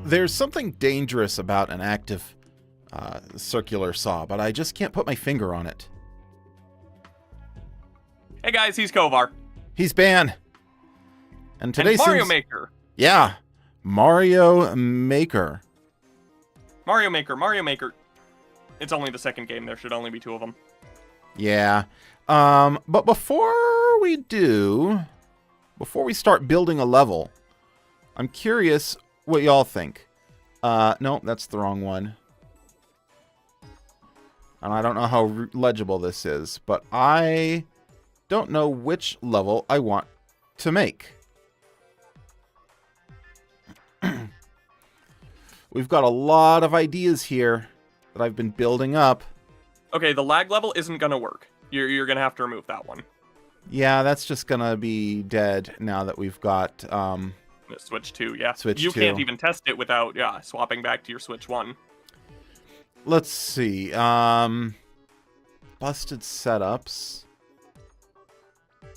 There's something dangerous about an active circular saw, but I just can't put my finger on it. Hey guys, he's Kovar. He's Ban. And today Mario seems... Maker. Yeah. Mario Maker. Mario Maker. It's only the second game. There should only be 2 of them. Yeah. But before we start building a level, I'm curious what y'all think. No, that's the wrong one. And I don't know how legible this is, but I don't know which level I want to make. We've got a lot of ideas here that I've been building up. Okay, the lag level isn't going to work. You're going to have to remove that one. Yeah, that's just going to be dead now that we've got... Switch 2, yeah. Switch you 2. Can't even test it without swapping back to your Switch 1. Let's see. Busted setups.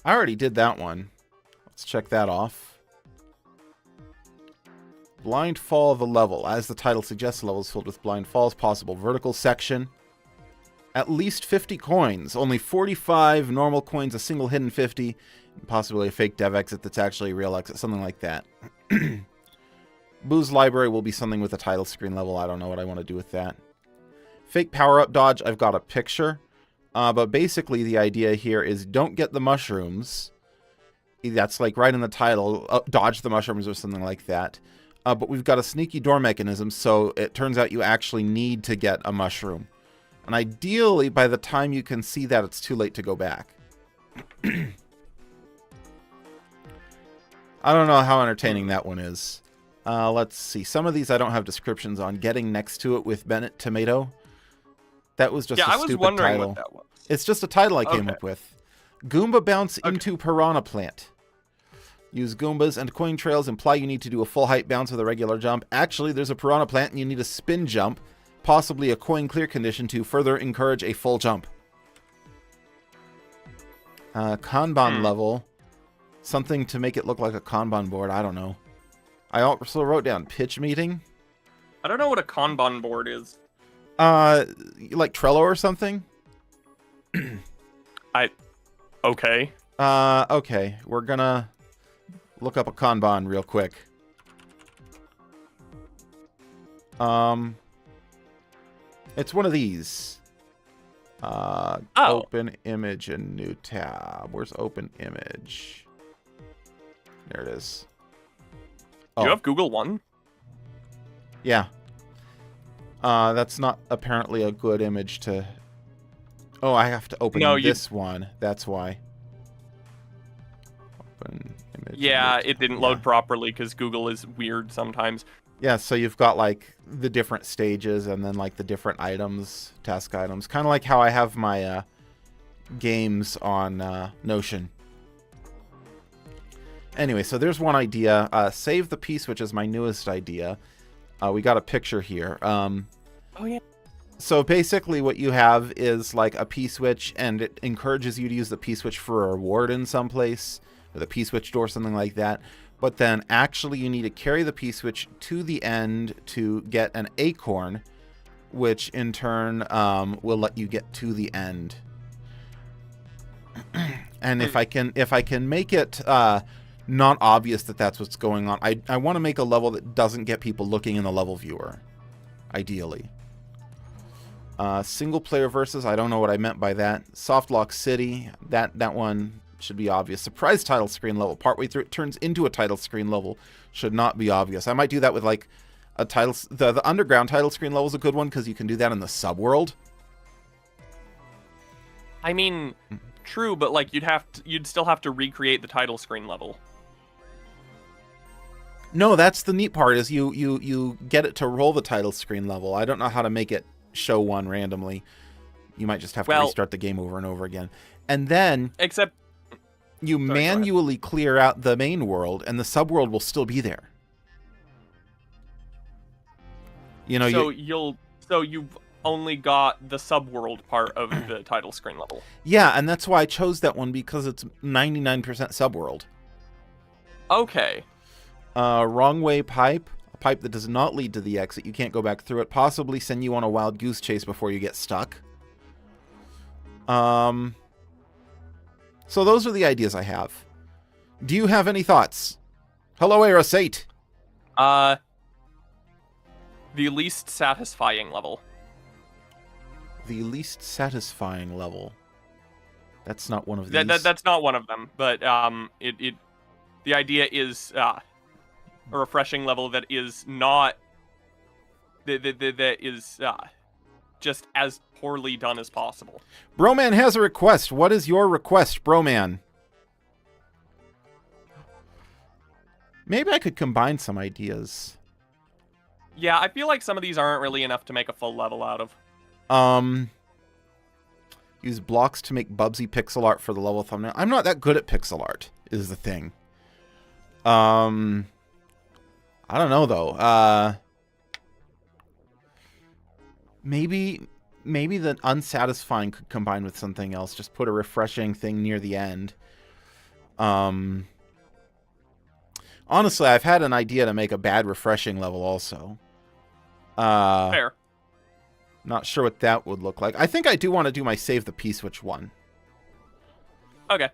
I already did that one. Let's check that off. Blind fall of a level. As the title suggests, the level is filled with blind falls. Possible vertical section. At least 50 coins. Only 45 normal coins, a single hidden 50. And possibly a fake dev exit that's actually a real exit. Something like that. Boo's library will be something with a title screen level. I don't know what I want to do with that. Fake power-up dodge. I've got a picture. But basically the idea here is don't get the mushrooms. That's like right in the title. Dodge the mushrooms or something like that. But we've got a sneaky door mechanism, so it turns out you actually need to get a mushroom. And ideally, by the time you can see that, it's too late to go back. I don't know how entertaining that one is. Let's see. Some of these I don't have descriptions on. Getting next to it with Bennett Tomato. That was just a stupid title. Yeah, I was wondering what that was. It's just a title I came up with. Goomba bounce into Piranha Plant. Use Goombas and coin trails imply you need to do a full height bounce with a regular jump. Actually, there's a Piranha Plant and you need a spin jump, possibly a coin clear condition to further encourage a full jump. Kanban level. Something to make it look like a Kanban board. I don't know. I also wrote down pitch meeting. I don't know what a Kanban board is. Like Trello or something? Okay. Okay. We're gonna look up a Kanban real quick. It's one of these. Open image and new tab. Where's open image? There it is. Do you have Google One? Yeah. That's not apparently a good image to... Oh, I have to open this one. That's why. Open image. Yeah, it didn't load properly because Google is weird sometimes. Yeah, so you've got like the different stages and then like the different items, task items. Kind of like how I have my games on Notion. Anyway, so there's one idea. Save the P-switch is my newest idea. We got a picture here. Oh, yeah. So basically what you have is like a P-switch, and it encourages you to use the P-switch for a reward in some place, or the P-switch door, something like that. But then actually you need to carry the P-switch to the end to get an acorn, which in turn will let you get to the end. And if I can make it not obvious that that's what's going on, I want to make a level that doesn't get people looking in the level viewer, ideally. Single player versus, I don't know what I meant by that. Softlock City, that one should be obvious. Surprise title screen level. Partway through it turns into a title screen level. Should not be obvious. I might do that with like a title... The underground title screen level is a good one because you can do that in the subworld. I mean, true, but like you'd still have to recreate the title screen level. No, that's the neat part is you get it to roll the title screen level. I don't know how to make it show one randomly. You might just have to restart the game over and over again. And then you manually clear out the main world and the subworld will still be there. You know, so you've only got the subworld part of the title screen level. Yeah, and that's why I chose that one because it's 99% subworld. Okay. Wrong way pipe. pipe that does not lead to the exit. You can't go back through it. Possibly send you on a wild goose chase before you get stuck. So those are the ideas I have. Do you have any thoughts? Hello, Erosate. The least satisfying level. The least satisfying level. That's not one of these. That's not one of them, but the idea is a refreshing level that is not that is just as poorly done as possible. Broman has a request. What is your request, Broman? Maybe I could combine some ideas. Yeah, I feel like some of these aren't really enough to make a full level out of. Use blocks to make Bubsy pixel art for the level thumbnail. I'm not that good at pixel art, is the thing. I don't know, though. Maybe the unsatisfying could combine with something else. Just put a refreshing thing near the end. Honestly, I've had an idea to make a bad refreshing level also. Fair. Not sure what that would look like. I think I do want to do my Save the P-Switch one. Okay.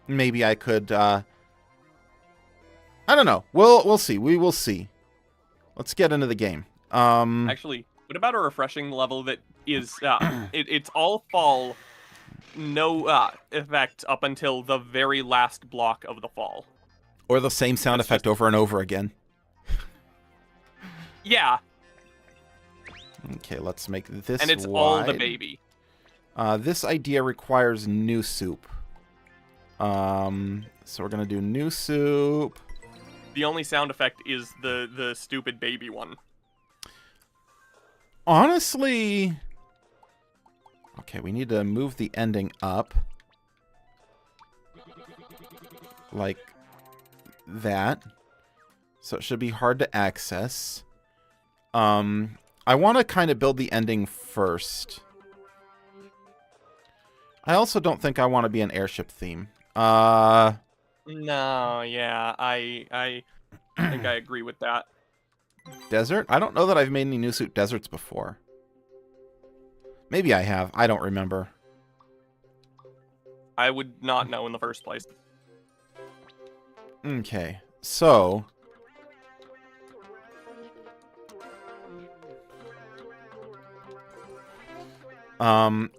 Maybe I could, I don't know. We'll see. We will see. Let's get into the game. Actually, what about a refreshing level that is, it's all fall, no effect up until the very last block of the fall. Or the same sound effect over and over again. Yeah. Okay, let's make this and it's wide. all the baby. This idea requires new soup. So we're gonna do new soup. The only sound effect is the stupid baby one. Honestly... Okay, we need to move the ending up. Like that. So it should be hard to access. I want to kind of build the ending first. I also don't think I want to be an airship theme. No, yeah, I think I agree with that. Desert? I don't know that I've made any new suit deserts before. Maybe I have. I don't remember. I would not know in the first place. Okay, so...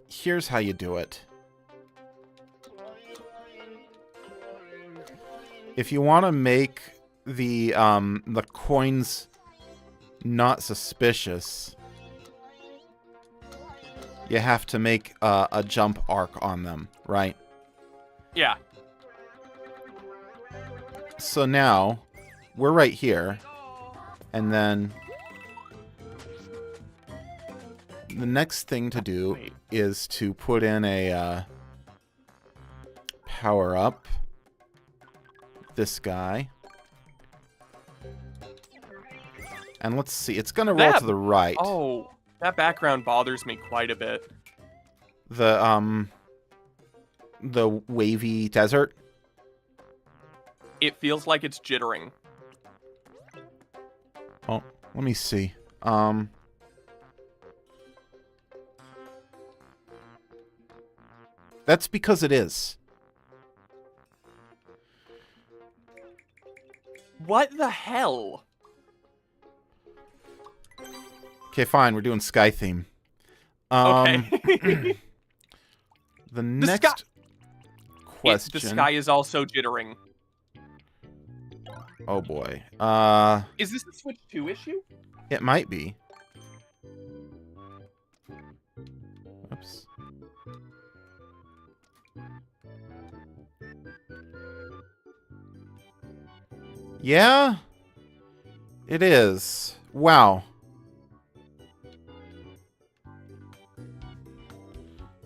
here's how you do it. If you want to make the coins not suspicious, you have to make a jump arc on them, right? Yeah. So now, we're right here, and then the next thing to do is to put in a power up. This guy. And let's see, it's going to roll to the right. Oh, that background bothers me quite a bit. The wavy desert. It feels like it's jittering. Oh, let me see. That's because it is. What the hell? Okay, fine. We're doing sky theme. Okay. The next question. The sky is also jittering. Oh boy. Is this a Switch 2 issue? It might be. Oops. Yeah, it is. Wow.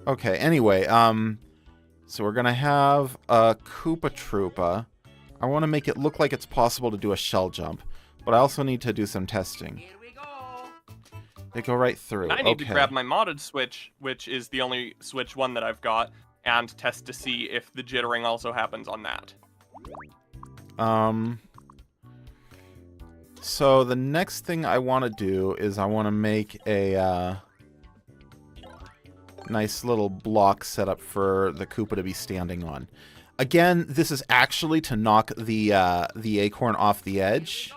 Okay, anyway, so we're gonna have a Koopa Troopa. I want to make it look like it's possible to do a shell jump, but I also need to do some testing. Here we go. They go right through. And I need to grab my modded Switch, which is the only Switch 1 that I've got, and test to see if the jittering also happens on that. So the next thing I want to do is I want to make a nice little block setup for the Koopa to be standing on. Again, this is actually to knock the acorn off the edge.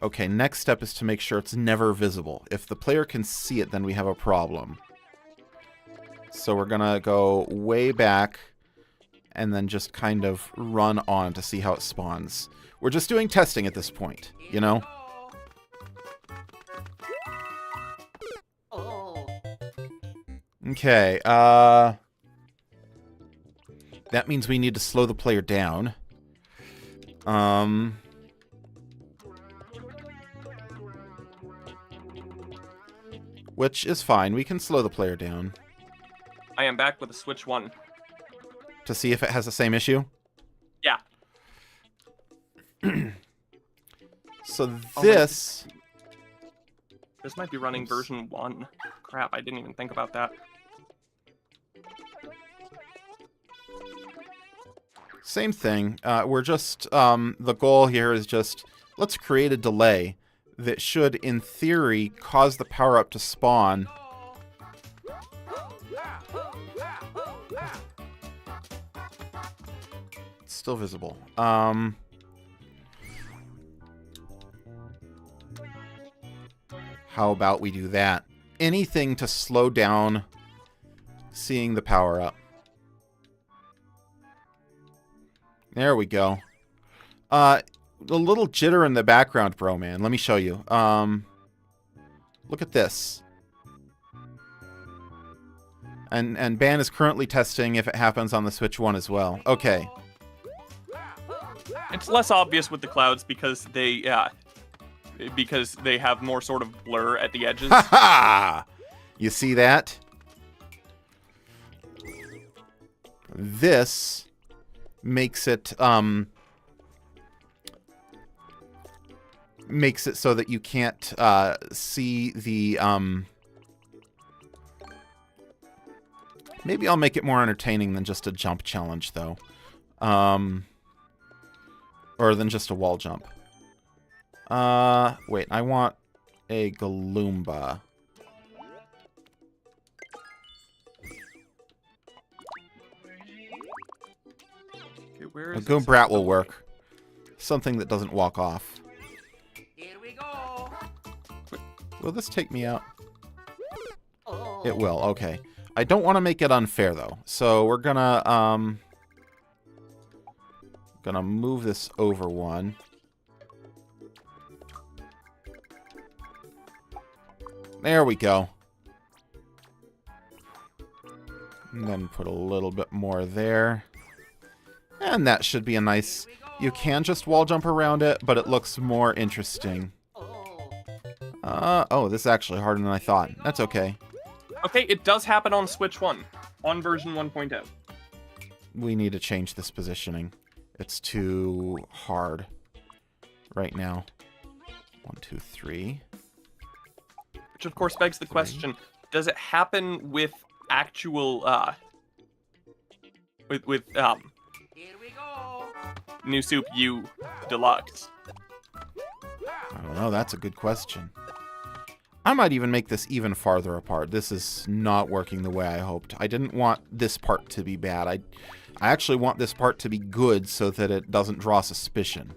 Okay, next step is to make sure it's never visible. If the player can see it, then we have a problem. So we're gonna go way back and then just kind of run on to see how it spawns. We're just doing testing at this point, you know? Okay, that means we need to slow the player down. Which is fine. We can slow the player down. I am back with a Switch 1. To see if it has the same issue? Yeah. So this... This might be running version 1. Crap, I didn't even think about that. Same thing. We're just... the goal here is just... Let's create a delay that should, in theory, cause the power-up to spawn. It's still visible. How about we do that? Anything to slow down seeing the power-up. There we go. The little jitter in the background, bro, man. Let me show you. Look at this. And Ban is currently testing if it happens on the Switch 1 as well. Okay. It's less obvious with the clouds because they have more sort of blur at the edges. Ha ha! You see that? This makes it so that you can't see the maybe I'll make it more entertaining than just a jump challenge though. Or than just a wall jump. Wait, I want a Galoomba. Okay, where A is Goombrat will work. Something that doesn't walk off. Here we go. Will this take me out? It will, okay. I don't want to make it unfair though. So we're gonna move this over one. There we go. And then put a little bit more there. And that should be a nice... You can just wall jump around it, but it looks more interesting. Oh, this is actually harder than I thought. That's okay. Okay, it does happen on Switch 1. On version 1.0. We need to change this positioning. It's too hard right now. 1, 2, 3. Which of course begs the question, does it happen with actual, with Here we go. New Soup U Deluxe? I don't know. That's a good question. I might even make this even farther apart. This is not working the way I hoped. I didn't want this part to be bad. I actually want this part to be good so that it doesn't draw suspicion.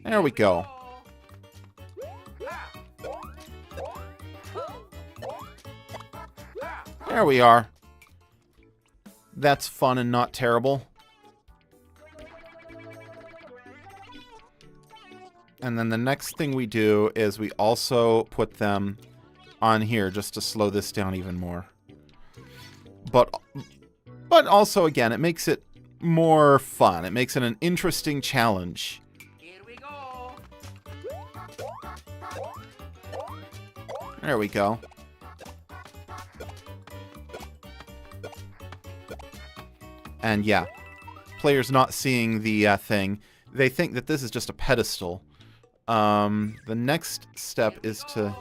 There we go. There we are. That's fun and not terrible. And then the next thing we do is we also put them on here just to slow this down even more. But also, again, it makes it more fun. It makes it an interesting challenge. Here we go. There we go. And yeah, players not seeing the thing, they think that this is just a pedestal. The next step is to...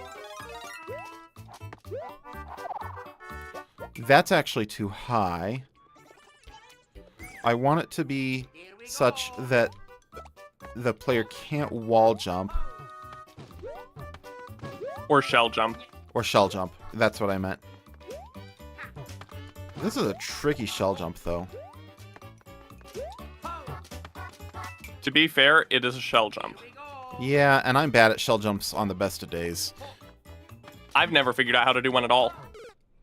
That's actually too high. I want it to be such that the player can't wall jump. Or shell jump. Or shell jump. That's what I meant. This is a tricky shell jump, though. To be fair, it is a shell jump. Yeah, and I'm bad at shell jumps on the best of days. I've never figured out how to do one at all.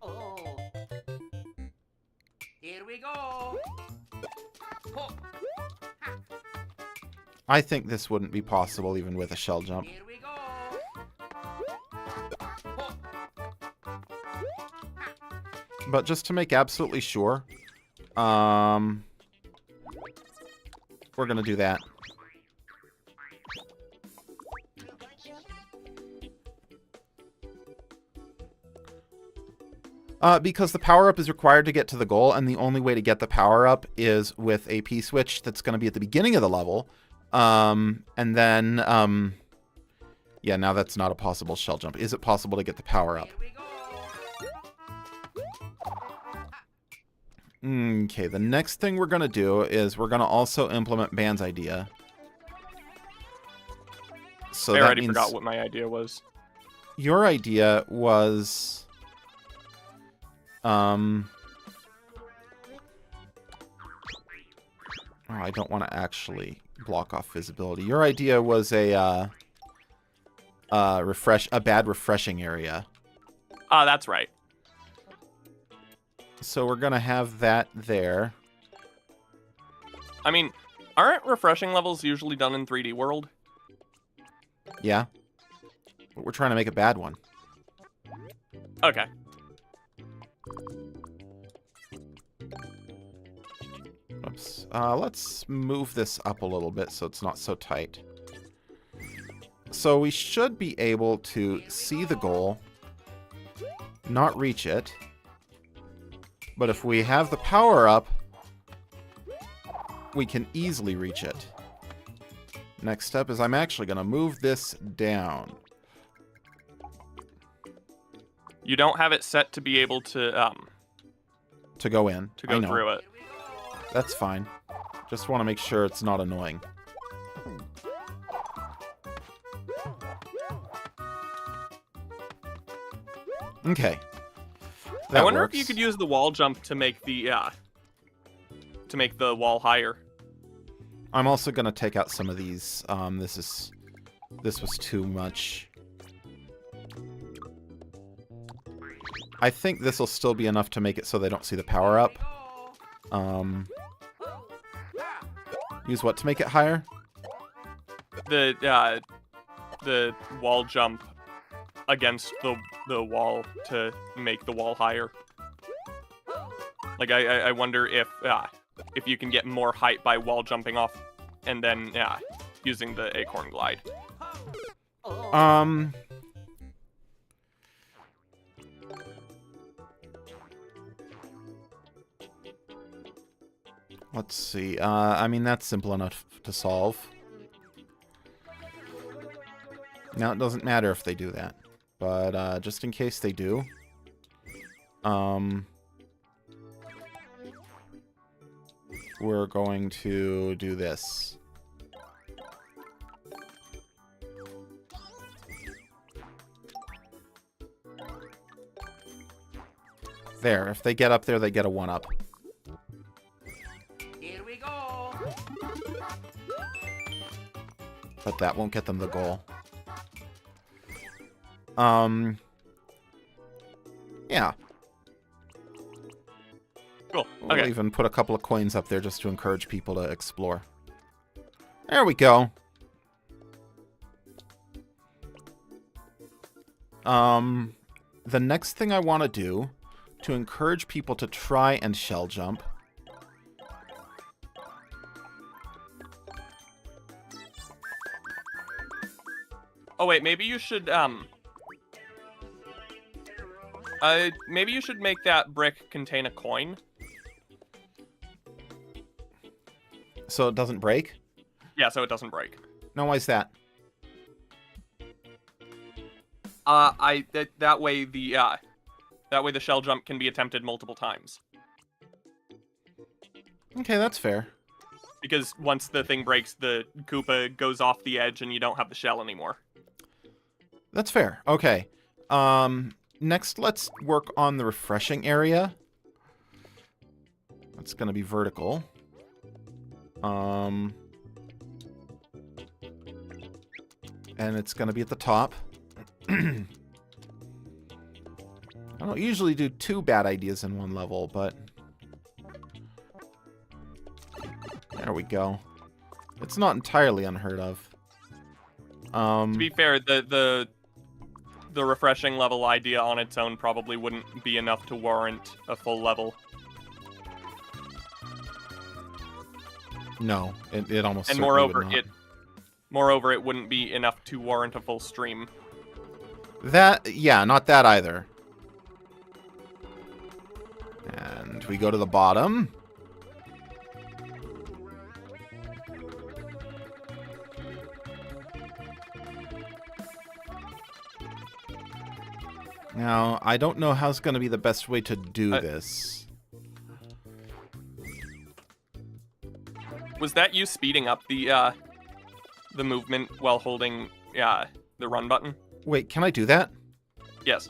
Oh. Here we go. Ho. I think this wouldn't be possible even with a shell jump. Here we go. But just to make absolutely sure, we're gonna do that. Because the power-up is required to get to the goal, and the only way to get the power-up is with a P-switch that's going to be at the beginning of the level. And then, yeah, now that's not a possible shell jump. Is it possible to get the power-up? Okay, the next thing we're going to do is we're going to also implement Ban's idea. So I that already means forgot what my idea was. your idea was... Oh, I don't want to actually block off visibility. Your idea was a bad refreshing area. Ah, that's right. So we're gonna have that there. I mean, aren't refreshing levels usually done in 3D World? Yeah. But we're trying to make a bad one. Okay. Oops. Let's move this up a little bit so it's not so tight. So we should be able to see the goal, not reach it. But if we have the power up, we can easily reach it. Next step is I'm actually going to move this down. You don't have it set to be able to go in. to go through it. That's fine. Just want to make sure it's not annoying. Okay. I wonder works. if you could use the wall jump to make the wall higher. I'm also going to take out some of these. This was too much. I think this will still be enough to make it so they don't see the power up. Use what to make it higher? The wall jump against the wall to make the wall higher. Like I wonder if you can get more height by wall jumping off and then using the acorn glide. Let's see. I mean, that's simple enough to solve. Now, it doesn't matter if they do that. But just in case they do, we're going to do this. There. If they get up there, they get a 1-up. Here we go. But that won't get them the goal. Yeah. Cool. We'll Okay. even put a couple of coins up there just to encourage people to explore. There we go. The next thing I want to do to encourage people to try and shell jump Oh wait, maybe you should maybe you should make that brick contain a coin. so it doesn't break. Yeah, so it doesn't break. No, why's that? That way the shell jump can be attempted multiple times. Okay, that's fair. Because once the thing breaks, the Koopa goes off the edge and you don't have the shell anymore. That's fair. Okay. Next, let's work on the refreshing area. That's going to be vertical. And it's going to be at the top. I don't usually do 2 bad ideas in one level, but... There we go. It's not entirely unheard of. To be fair, the refreshing level idea on its own probably wouldn't be enough to warrant a full level. No, it almost And certainly moreover, would not. it wouldn't be enough to warrant a full stream. Yeah, not that either. And we go to the bottom. Now, I don't know how's going to be the best way to do this. Was that you speeding up the movement while holding the run button? Wait, can I do that? Yes.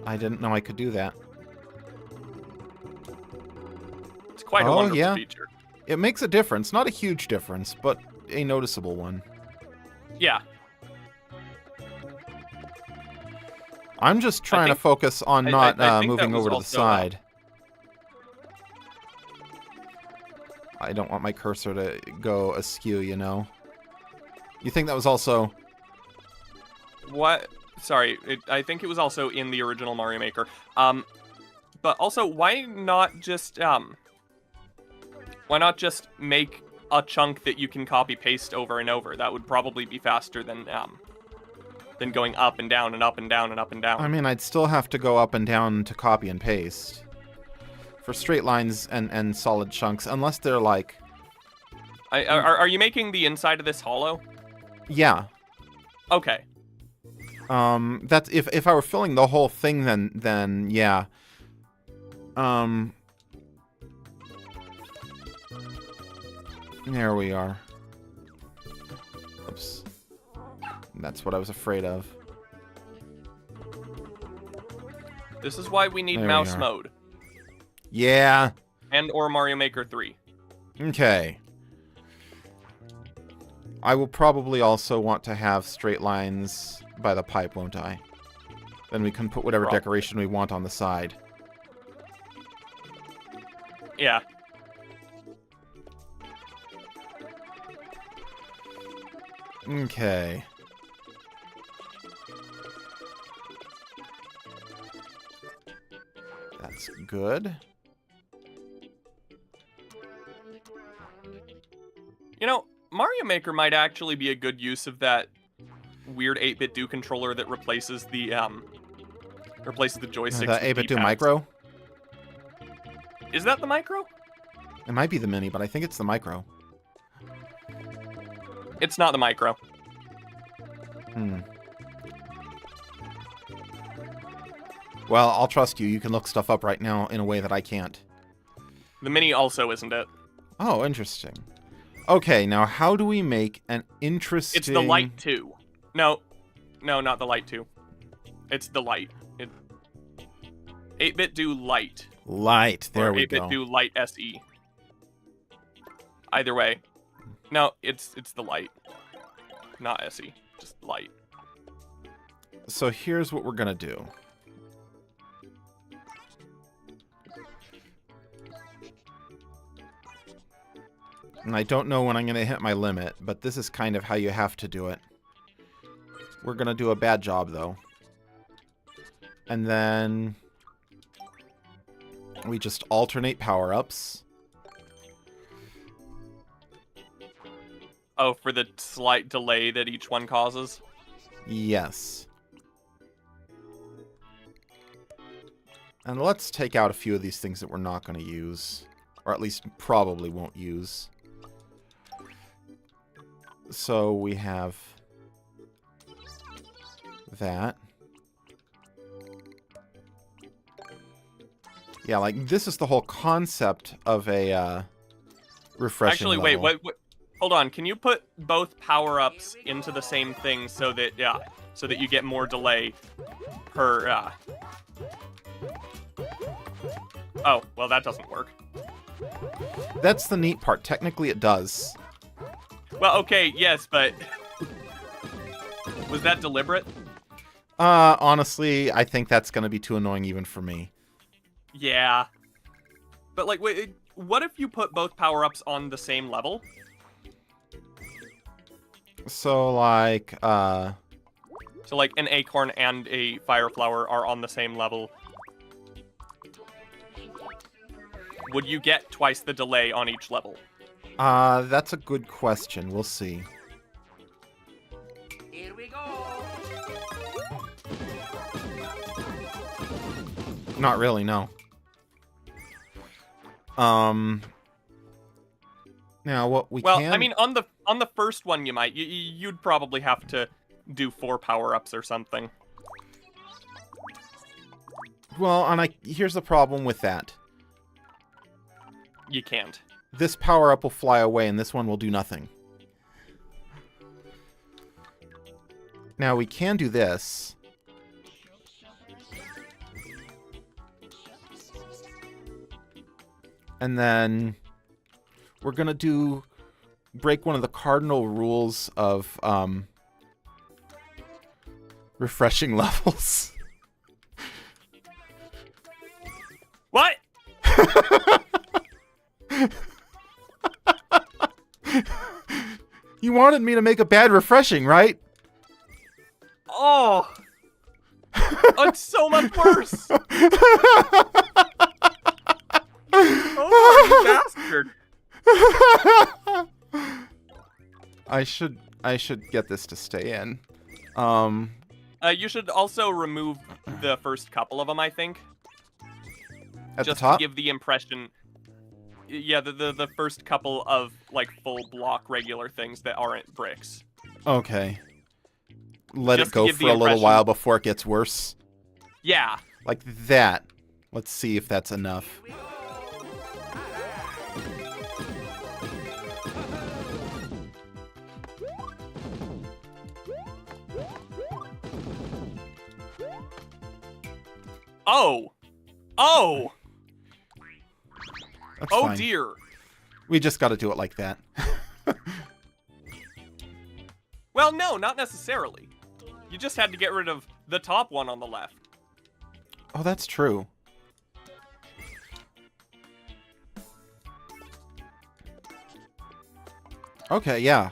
I didn't know I could do that. It's quite a wonderful yeah. feature. It makes a difference. Not a huge difference, but a noticeable one. Yeah. I'm just trying to focus on not moving over to the side. I don't want my cursor to go askew, you know? You think that was also... What? Sorry, I think it was also in the original Mario Maker. But also, why not just make a chunk that you can copy paste over and over? That would probably be faster than going up and down and up and down and up and down. I mean, I'd still have to go up and down to copy and paste. For straight lines and solid chunks, unless they're like... Are you making the inside of this hollow? Yeah. Okay. That's if I were filling the whole thing, then yeah. There we are. Oops. That's what I was afraid of. This is why we need There we mouse are. mode. Yeah. And or Mario Maker 3. Okay. I will probably also want to have straight lines by the pipe, won't I? Then we can put whatever Probably. decoration we want on the side. Yeah. Okay. That's good. You know, Mario Maker might actually be a good use of that weird 8-bit do controller that replaces the joysticks. The with 8-bit do D-pads. micro? Is that the micro? It might be the mini, but I think it's the micro. It's not the micro. Well, I'll trust you. You can look stuff up right now in a way that I can't. The mini also isn't it. Oh, interesting. Okay, now how do we make an interesting... It's the Light 2. No, not the Light 2. It's the Light. 8-bit do Light. Light. There or we 8-bit go. do Light SE. Either way. No, it's the Light. Not SE. Just Light. So here's what we're going to do. And I don't know when I'm going to hit my limit, but this is kind of how you have to do it. We're going to do a bad job, though. And then we just alternate power-ups. Oh, for the slight delay that each one causes? Yes. And let's take out a few of these things that we're not going to use. Or at least probably won't use. So we have that. Yeah, like, this is the whole concept of a, refreshing Actually, level. wait, what? Hold on. Can you put both power-ups into the same thing so that you get more delay per? Oh, well, that doesn't work. That's the neat part. Technically, it does. Well, okay, yes, but was that deliberate? Honestly, I think that's gonna be too annoying even for me. Yeah. But, like, wait, what if you put both power-ups on the same level? So, like, So, like, an acorn and a fire flower are on the same level. Would you get twice the delay on each level? that's a good question. We'll see. Here we go. Not really, no. Now what we Well, can... I mean, on the first one, you might. You'd probably have to do 4 power-ups or something. Well, and here's the problem with that. You can't. This power-up will fly away, and this one will do nothing. Now, we can do this. And then we're going to break one of the cardinal rules of refreshing levels. What? You wanted me to make a bad refreshing, right? Oh! It's so much worse! Oh, you bastard! I should get this to stay in. You should also remove the first couple of them, I think. At Just the top? to give the impression... Yeah, the first couple of, like, full block regular things that aren't bricks. Okay. Let Just it to go give for the a little impression- while before it gets worse. Yeah. Like that. Let's see if that's enough. Oh! Oh! That's Oh fine. dear! We just got to do it like that. Well, no, not necessarily. You just had to get rid of the top one on the left. Oh, that's true. Okay, yeah.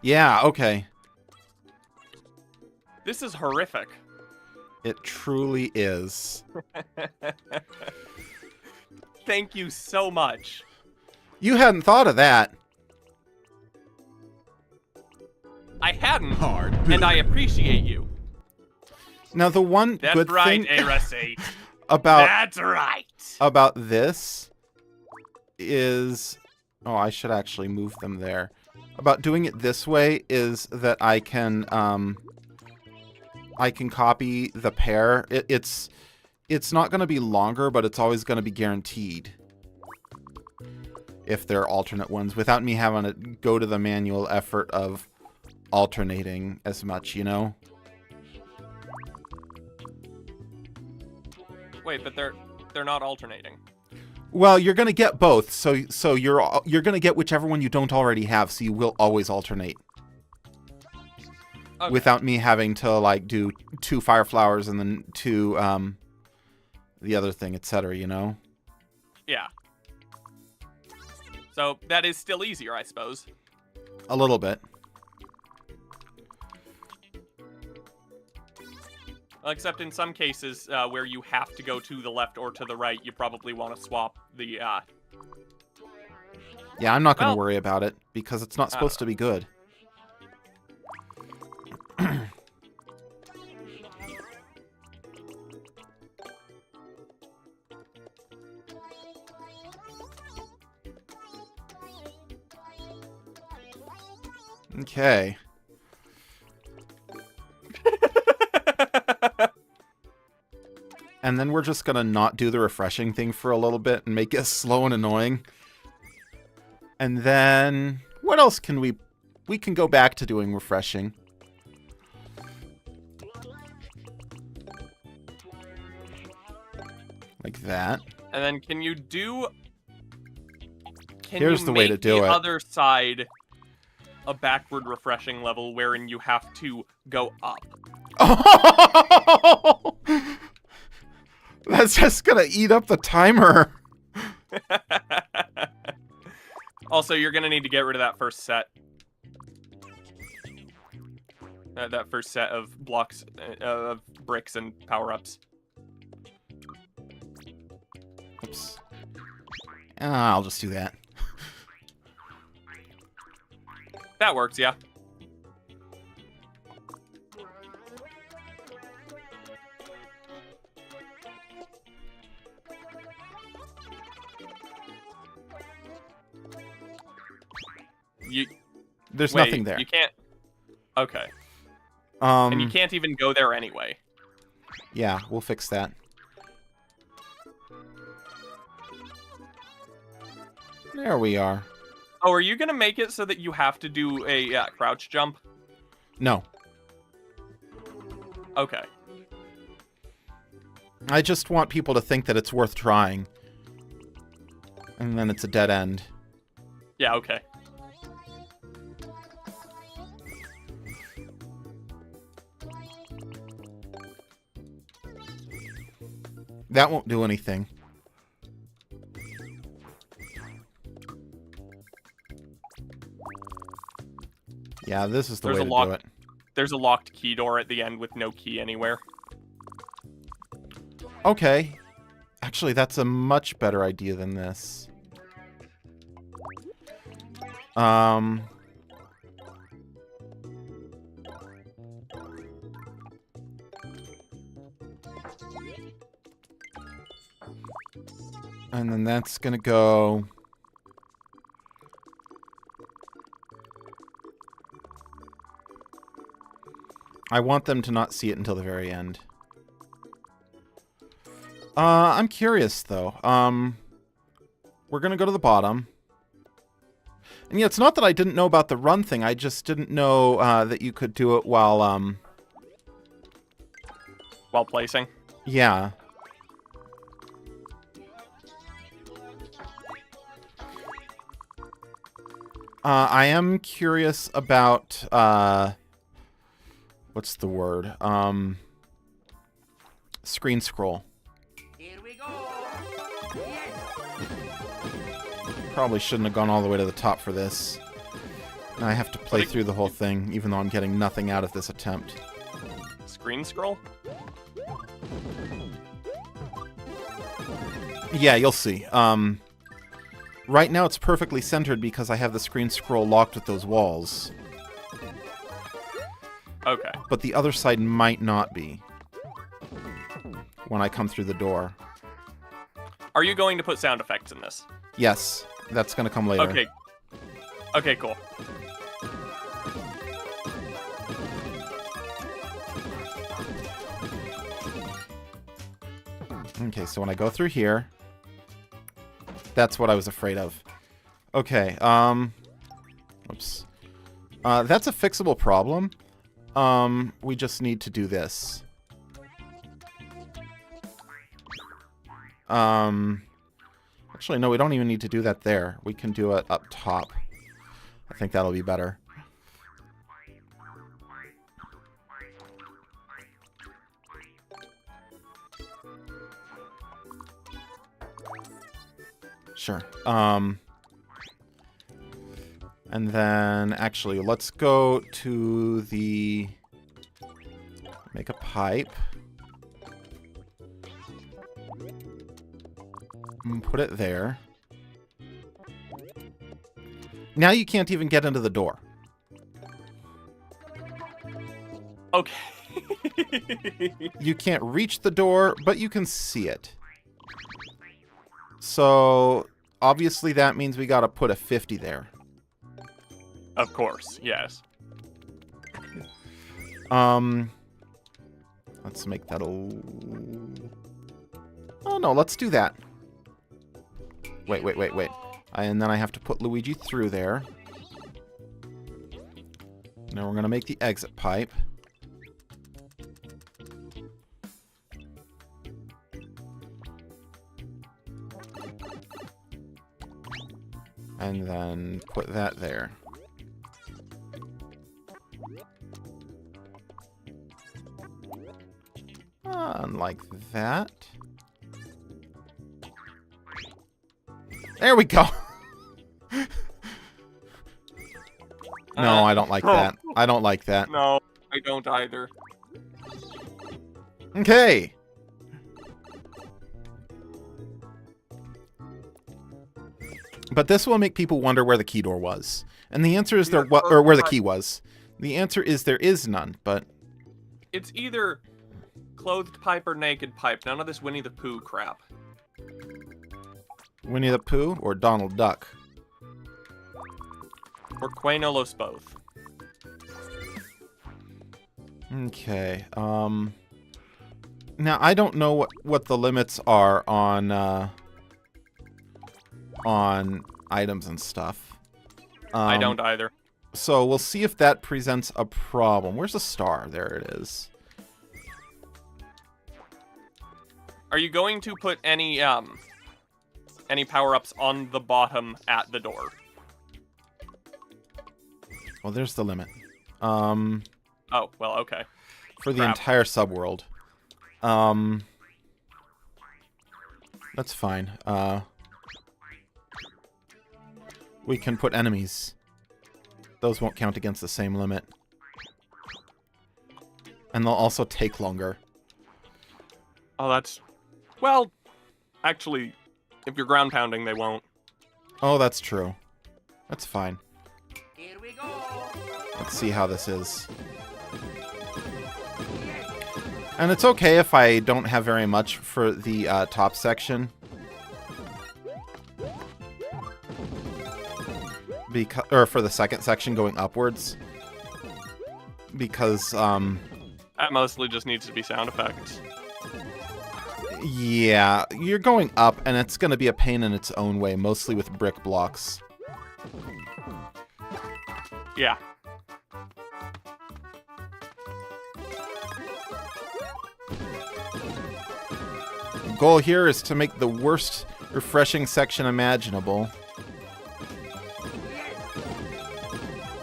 Yeah, okay. This is horrific. It truly is. Thank you so much. You hadn't thought of that. I hadn't, and I appreciate you. Now, the one That's good right, thing Aracate. about That's right. this is... Oh, I should actually move them there. About doing it this way is that I can copy the pair. It's not going to be longer, but it's always going to be guaranteed if they're alternate ones, without me having to go to the manual effort of alternating as much, you know? Wait, but they're not alternating. Well, you're going to get both, so you're going to get whichever one you don't already have, so you will always alternate. Okay. Without me having to, like, do 2 fire flowers and then 2, the other thing, etc., you know? Yeah. So that is still easier, I suppose. A little bit. Well, except in some cases where you have to go to the left or to the right, you probably want to swap the... Yeah, I'm not going to Well- worry about it, because it's not supposed to be good. Okay. and then we're just gonna not do the refreshing thing for a little bit and make it slow and annoying. And then, what else can we can go back to doing refreshing. Like that. And then can you do... Here's the way to do it. The other side a backward refreshing level wherein you have to go up. Oh! That's just gonna eat up the timer. Also, you're gonna need to get rid of that first set. That first set of blocks, of bricks and power-ups. Oops. I'll just do that. That works, yeah. There's wait, nothing there. You can't... Okay. And you can't even go there anyway. Yeah, we'll fix that. There we are. Oh, are you gonna make it so that you have to do a crouch jump? No. Okay. I just want people to think that it's worth trying. And then it's a dead end. Yeah, okay. That won't do anything. Yeah, this is the way to do it. There's a locked key door at the end with no key anywhere. Okay. Actually, that's a much better idea than this. And then that's gonna go... I want them to not see it until the very end. I'm curious, though. We're gonna go to the bottom. And yeah, it's not that I didn't know about the run thing. I just didn't know that you could do it while, While placing? Yeah. I am curious about, what's the word? Screen scroll. Here we go. Yes. Probably shouldn't have gone all the way to the top for this. Now I have to play through the whole thing, even though I'm getting nothing out of this attempt. Screen scroll? Yeah, you'll see. Right now it's perfectly centered because I have the screen scroll locked with those walls. Okay. But the other side might not be. When I come through the door. Are you going to put sound effects in this? Yes, that's going to come later. Okay. Okay, cool. Okay, so when I go through here, that's what I was afraid of. Okay, oops. That's a fixable problem. We just need to do this. Actually, no, we don't even need to do that there. We can do it up top. I think that'll be better. Sure. And then, actually, let's go to the... Make a pipe. And put it there. Now you can't even get into the door. Okay. You can't reach the door, but you can see it. So, obviously that means we gotta put a 50 there. Of course, yes. Let's make that a... Oh, no, let's do that. Wait. And then I have to put Luigi through there. Now we're going to make the exit pipe. And then put that there. And like that. There we go. No, I don't like that. I don't like that. No, I don't either. Okay. But this will make people wonder where the key door was. And the answer is there or where the key was. The answer is there is none, but It's either clothed pipe or naked pipe. None of this Winnie the Pooh crap. Winnie the Pooh or Donald Duck? Or Quainolos both. Okay. Now I don't know what the limits are on items and stuff. I don't either. So we'll see if that presents a problem. Where's the star? There it is. Are you going to put any power-ups on the bottom at the door? Well, there's the limit. Oh, well, okay. For the Crap. entire subworld. That's fine. We can put enemies. Those won't count against the same limit. And they'll also take longer. Oh, that's... Well, actually, if you're ground pounding, they won't. Oh, that's true. That's fine. Here we go. Let's see how this is. And it's okay if I don't have very much for the top section. Or for the second section going upwards. Because, That mostly just needs to be sound effects. yeah, you're going up, and it's going to be a pain in its own way, mostly with brick blocks. Yeah. The goal here is to make the worst refreshing section imaginable.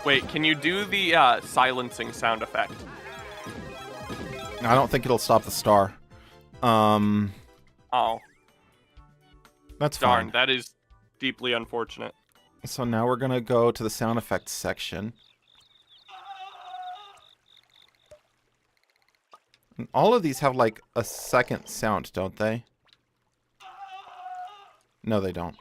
Wait, can you do the silencing sound effect? I don't think it'll stop the star. Oh, That's darn. fine. That is deeply unfortunate. So now we're going to go to the sound effects section. And all of these have, like, a second sound, don't they? No, they don't.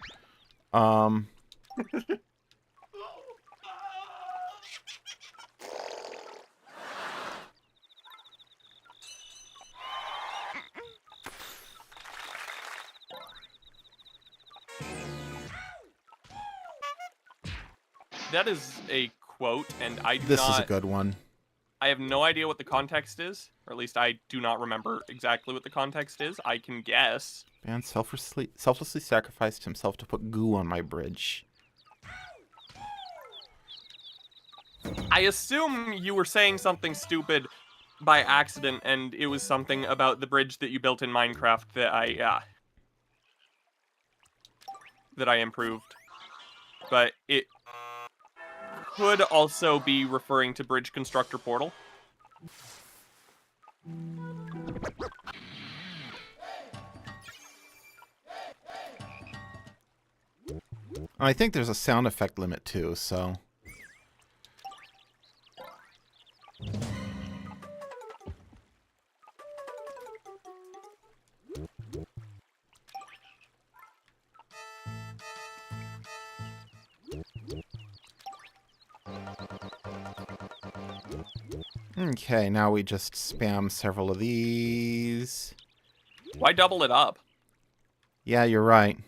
That is a quote, and I do This not... is a good one. I have no idea what the context is, or at least I do not remember exactly what the context is. I can guess. Man selflessly sacrificed himself to put goo on my bridge. I assume you were saying something stupid by accident, and it was something about the bridge that you built in Minecraft that I improved. But it could also be referring to Bridge Constructor Portal. I think there's a sound effect limit too, so... Okay, now we just spam several of these. Why double it up? Yeah, you're right.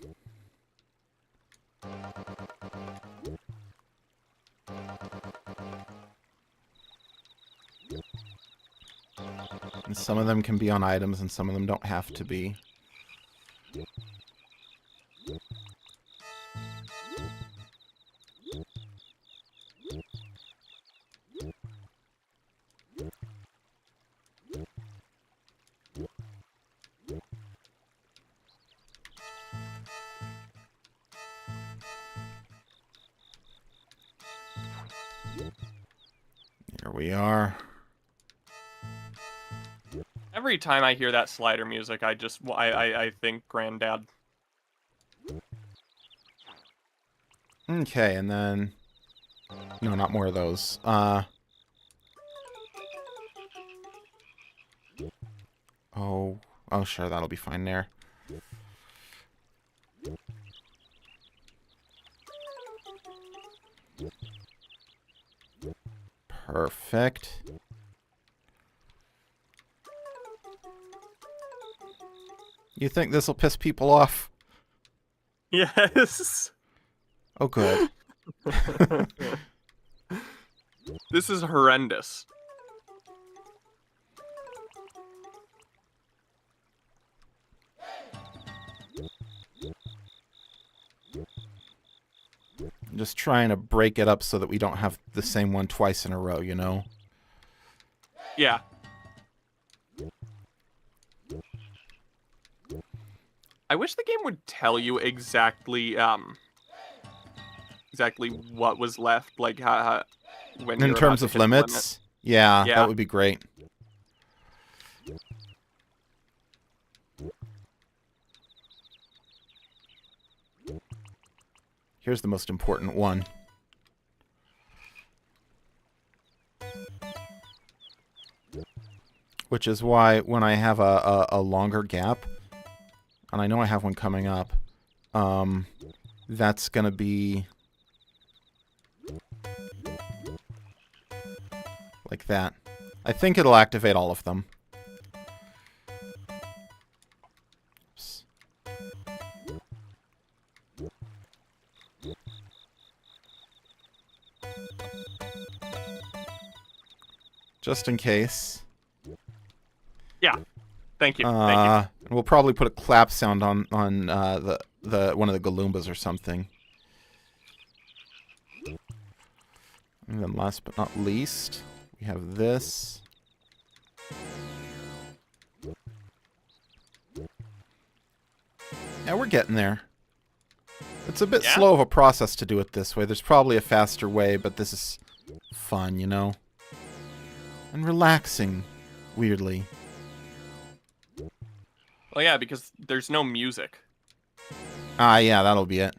And some of them can be on items and some of them don't have to be. Here we are. Every time I hear that slider music, I think Granddad. Okay, and then... No, not more of those. Oh, sure, that'll be fine there. Perfect. You think this will piss people off? Yes. Oh, good. This is horrendous. I'm just trying to break it up so that we don't have the same one twice in a row, you know? Yeah. I wish the game would tell you exactly exactly what was left, like how when In you're terms about of to hit the limit. limits? Yeah, Yeah. that would be great. Here's the most important one. Which is why when I have a longer gap, and I know I have one coming up, that's going to be like that. I think it'll activate all of them. Oops. Just in case. Yeah. Thank you. Thank you. We'll probably put a clap sound on the one of the Galoombas or something. And then last but not least, we have this. Yeah, we're getting there. It's a bit slow of a process to do it this way. There's probably a faster way, but this is fun, you know? And relaxing, weirdly. Well, yeah, because there's no music. Ah, yeah, that'll be it.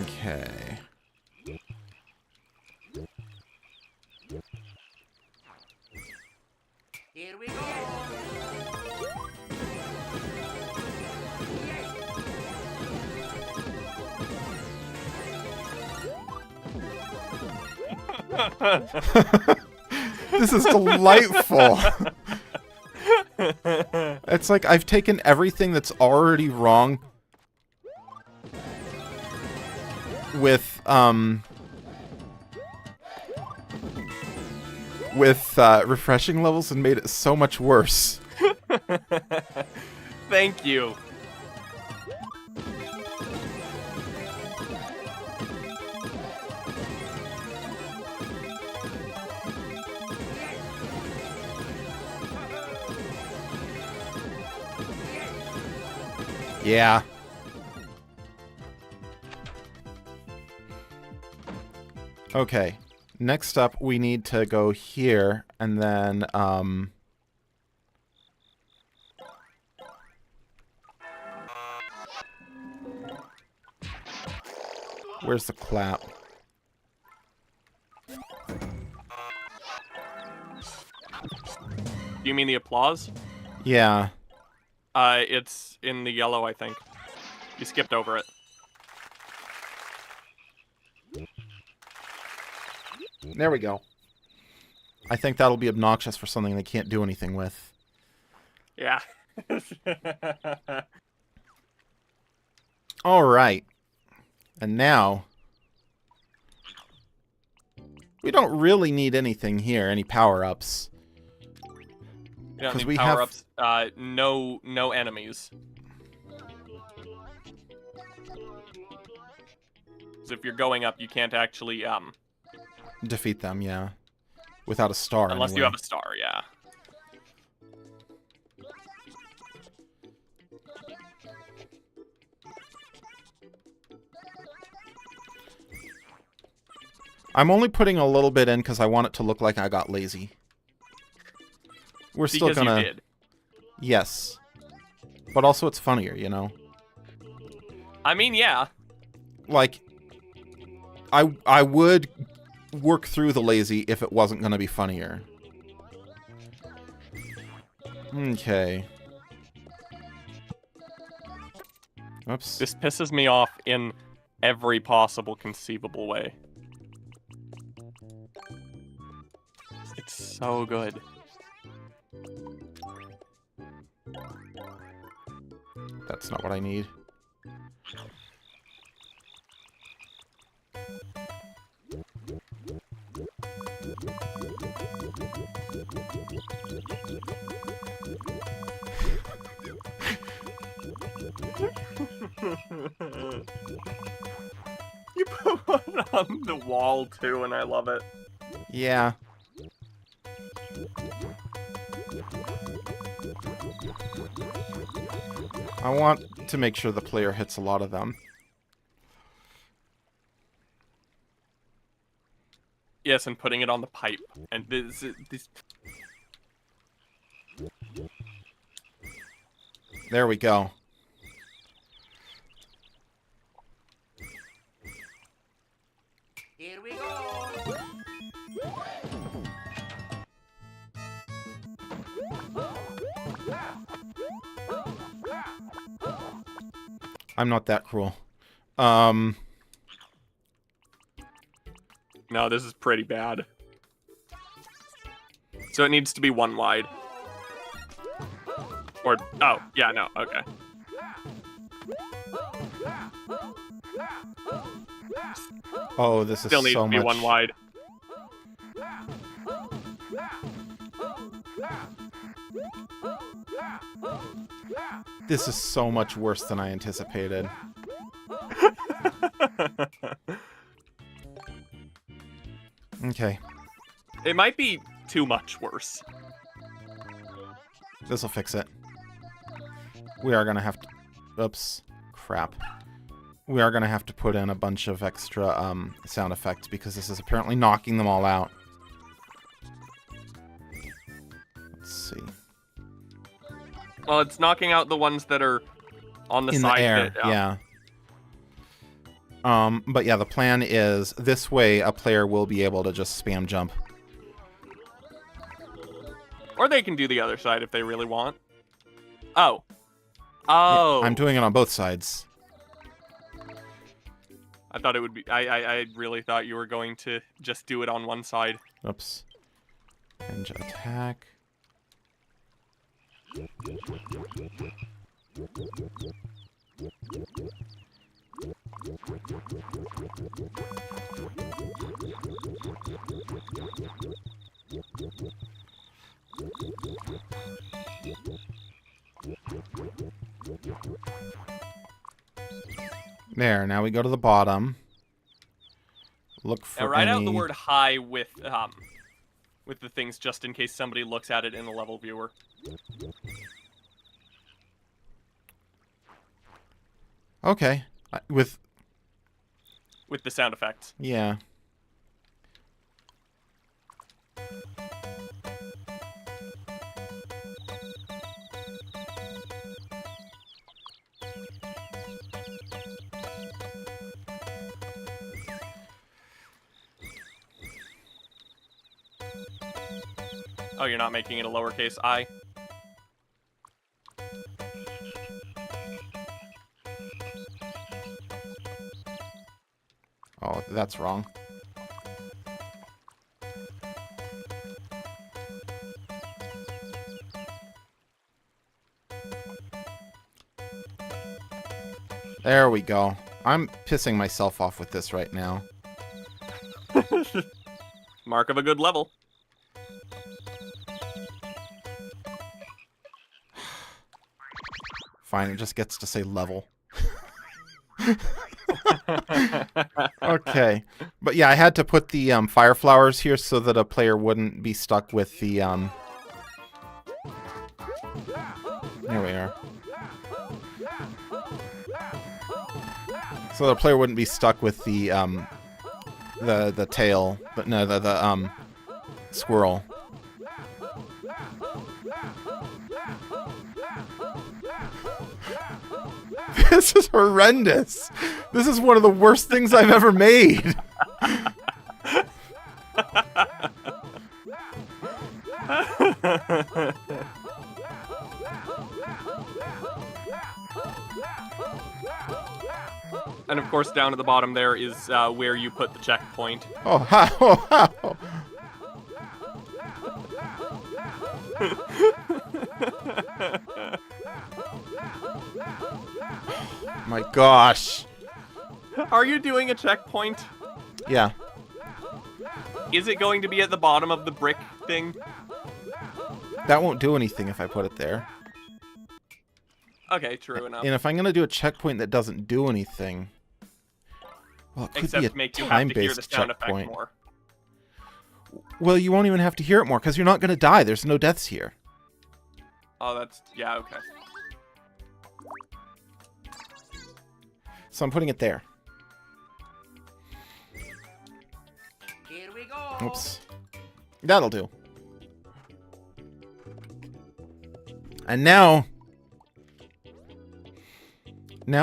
Okay. Here we go. This is delightful. It's like I've taken everything that's already wrong with refreshing levels and made it so much worse. Thank you. Yeah. Okay. Next up, we need to go here, and then, where's the clap? Do you mean the applause? Yeah. It's in the yellow, I think. You skipped over it. There we go. I think that'll be obnoxious for something they can't do anything with. Yeah. All right. And now We don't really need anything here, any power-ups. You don't 'Cause need we have- power-ups. No enemies. So if you're going up, you can't actually Defeat them, yeah. Without a star, unless you anyway. have a star, yeah. I'm only putting a little bit in because I want it to look like I got lazy. We're still Because gonna... you did. Yes. But also it's funnier, you know? I mean, yeah. Like, I would work through the lazy if it wasn't gonna be funnier. Okay. Oops. This pisses me off in every possible conceivable way. It's so good. That's not what I need. You put one on the wall too, and I love it. Yeah. I want to make sure the player hits a lot of them. Yes, and putting it on the pipe. And this There we go. Here we go. I'm not that cruel. no, this is pretty bad. So it needs to be one wide. Or oh, yeah, no, okay. Oh, this is Still needs so to be much. one wide. This is so much worse than I anticipated. Okay, It might be too much worse. this'll fix it. We are gonna have to... Oops. Crap. We are gonna have to put in a bunch of extra sound effects because this is apparently knocking them all out. Let's see. Well, it's knocking out the ones that are on the In side. the air, that, yeah. But yeah, the plan is this way a player will be able to just spam jump. Or they can do the other side if they really want. Oh. Oh. I'm doing it on both sides. I thought it would be. I really thought you were going to just do it on one side. Oops. Range attack. There, now we go to the bottom. Look for Now write out the any- word "high" with the things just in case somebody looks at it in the level viewer. Okay. With... With the sound effects. Yeah. Oh, you're not making it a lowercase I? Oh, that's wrong. There we go. I'm pissing myself off with this right now. Mark of a good level. Fine, it just gets to say level. Okay. But yeah, I had to put the fire flowers here so that a player wouldn't be stuck with the... There we are. So the player wouldn't be stuck with the tail, but no, the squirrel. This is horrendous. This is one of the worst things I've ever made. And of course, down at the bottom there is where you put the checkpoint. Oh, how? Oh, how? My gosh. Are you doing a checkpoint? Yeah. Is it going to be at the bottom of the brick thing? That won't do anything if I put it there. Okay, true enough. And if I'm going to do a checkpoint that doesn't do anything... Well, it could Except be a make you have to hear the time-based sound effect checkpoint. more. Well, you won't even have to hear it more, because you're not going to die. There's no deaths here. Oh, that's... yeah, okay. So I'm putting it there. Here we go. Oops. That'll do. And now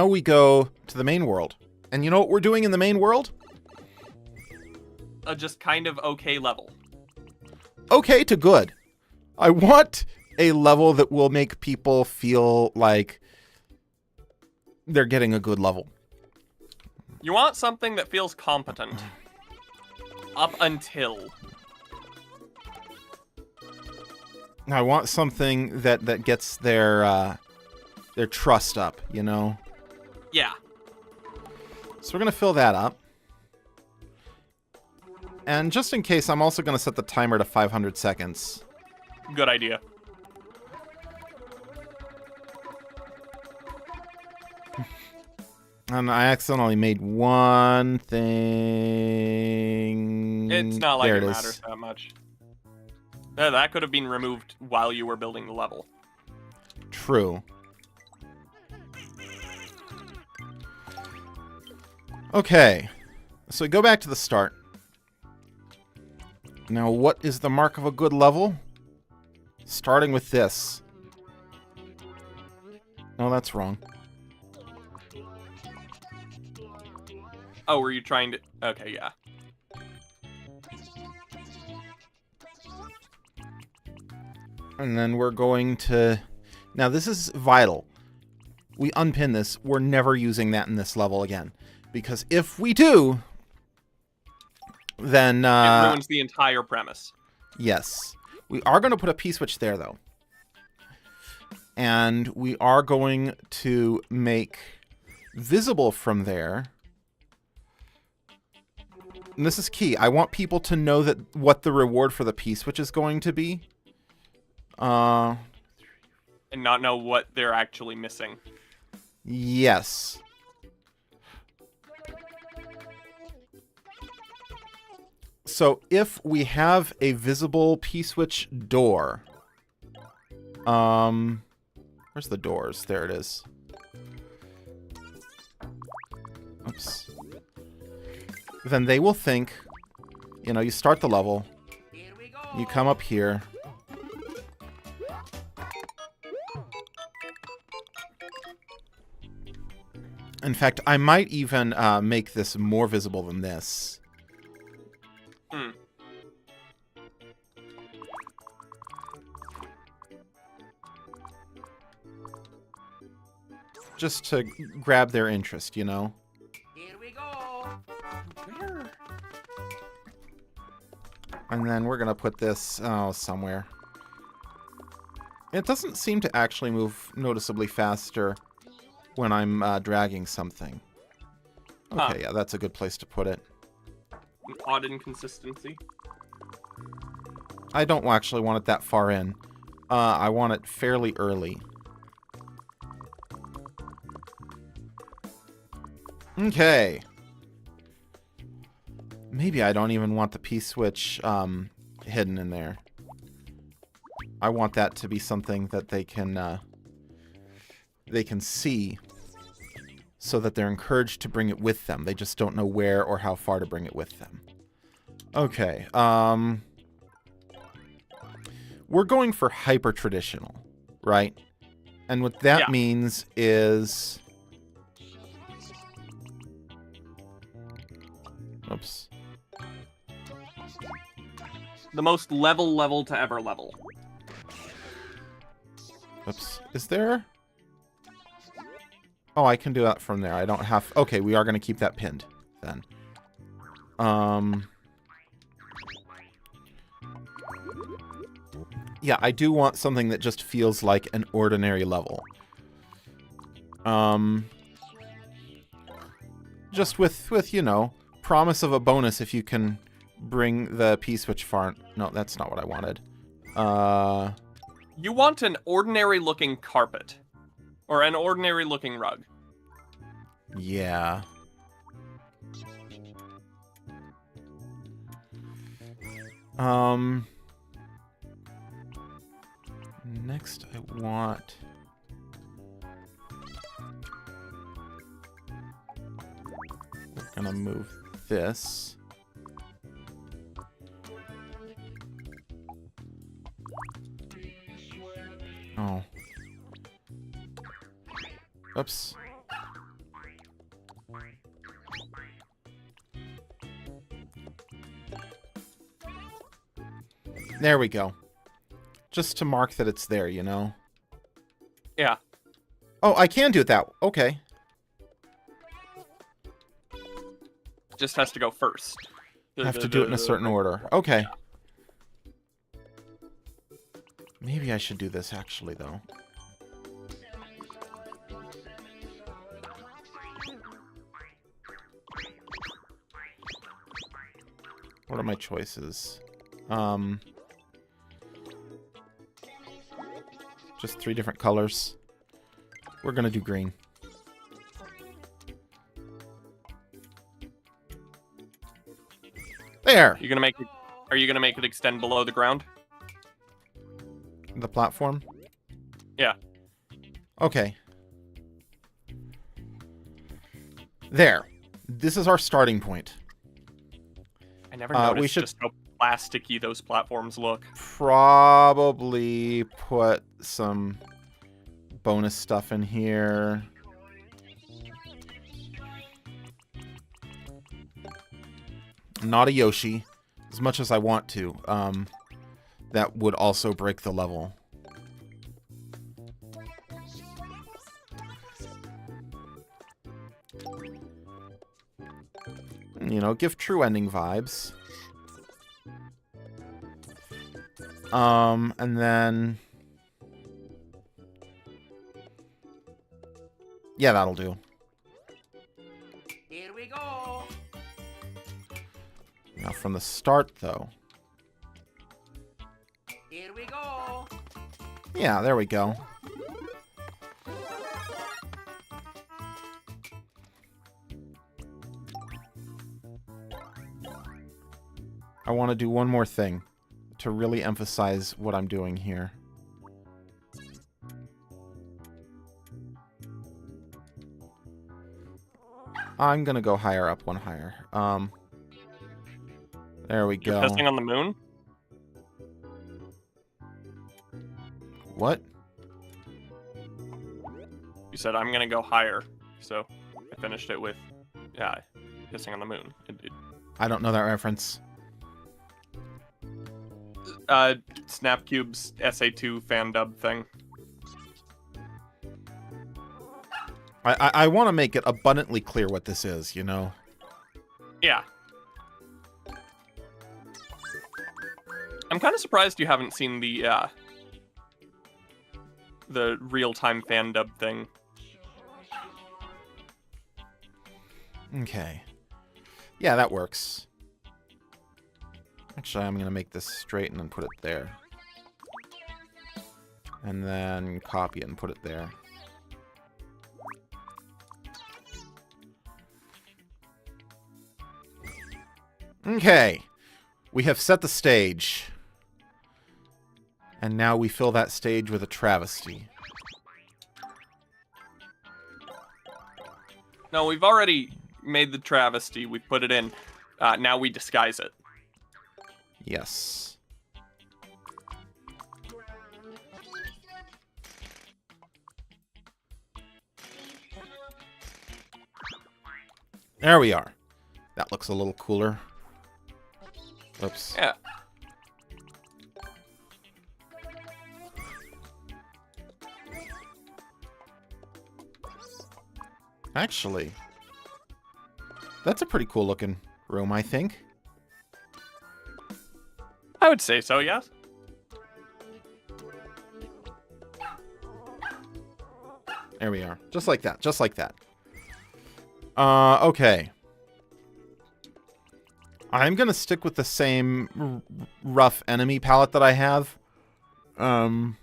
we go to the main world. And you know what we're doing in the main world? A just kind of okay level. Okay to good. I want a level that will make people feel like they're getting a good level. You want something that feels competent. Up until. I want something that gets their trust up, you know? Yeah. So we're going to fill that up. And just in case, I'm also going to set the timer to 500 seconds. Good idea. And I accidentally made one thing. It's not like There it is. matters that much. That could have been removed while you were building the level. True. Okay. So go back to the start. Now, what is the mark of a good level? Starting with this. No, that's wrong. Oh, were you trying to... okay, yeah. And then we're going to... Now, this is vital. We unpin this. We're never using that in this level again. Because if we do, then... It ruins the entire premise. Yes. We are going to put a P-switch there, though. And we are going to make visible from there... And this is key. I want people to know that what the reward for the P-switch is going to be. And not know what they're actually missing. Yes. So if we have a visible P-switch door, where's the doors? There it is. Oops. Then they will think, you know, you start the level, Here we go. you come up here. In fact, I might even make this more visible than this. Hmm. Just to grab their interest, you know? Here we go. Where? And then we're going to put this somewhere. It doesn't seem to actually move noticeably faster when I'm dragging something. Okay, Huh. yeah, that's a good place to put it. An odd inconsistency. I don't actually want it that far in. I want it fairly early. Okay. Maybe I don't even want the P-switch hidden in there. I want that to be something that they can see, so that they're encouraged to bring it with them. They just don't know where or how far to bring it with them. Okay. We're going for hyper-traditional, right? And what that means is... Oops. The most level to ever level. Oops. Is there... Oh, I can do that from there. I don't have... Okay, we are going to keep that pinned, then. Yeah, I do want something that just feels like an ordinary level. Just with, you know, promise of a bonus if you can bring the P-switch far... No, that's not what I wanted. You want an ordinary-looking carpet. Or an ordinary-looking rug. Yeah. Next I want... We're gonna move this. Oh. Oops. There we go. Just to mark that it's there, you know? Yeah. Oh, I can do it that... Okay. Just has to go first. Have to do it in a certain order. Okay. Maybe I should do this, actually, though. What are my choices? Just 3 different colors. We're gonna do green. There! You're gonna make it, are you gonna make it extend below the ground? The platform? Yeah. Okay. There. This is our starting point. I never noticed we should just how plasticky those platforms look. probably put some bonus stuff in here. Not a Yoshi, as much as I want to. That would also break the level. You know, give true ending vibes. And then... Yeah, that'll do. Here we go. Now from the start, though. Here we go. Yeah, there we go. I want to do one more thing to really emphasize what I'm doing here. I'm gonna go higher up, one higher. There we You're go. pissing on the moon? What? You said I'm gonna go higher, so I finished it with, yeah, pissing on the moon. I don't know that reference. Snapcube's SA2 fan dub thing. I want to make it abundantly clear what this is, you know? Yeah. I'm kind of surprised you haven't seen the real-time fan dub thing. Okay. Yeah, that works. Actually, I'm going to make this straight and then put it there. And then copy it and put it there. Okay. We have set the stage. And now we fill that stage with a travesty. No, we've already made the travesty. We've put it in. Now we disguise it. Yes. There we are. That looks a little cooler. Oops. Yeah. Actually, that's a pretty cool looking room, I think. I would say so, yes. There we are. Just like that. Just like that. Okay. I'm going to stick with the same rough enemy palette that I have. I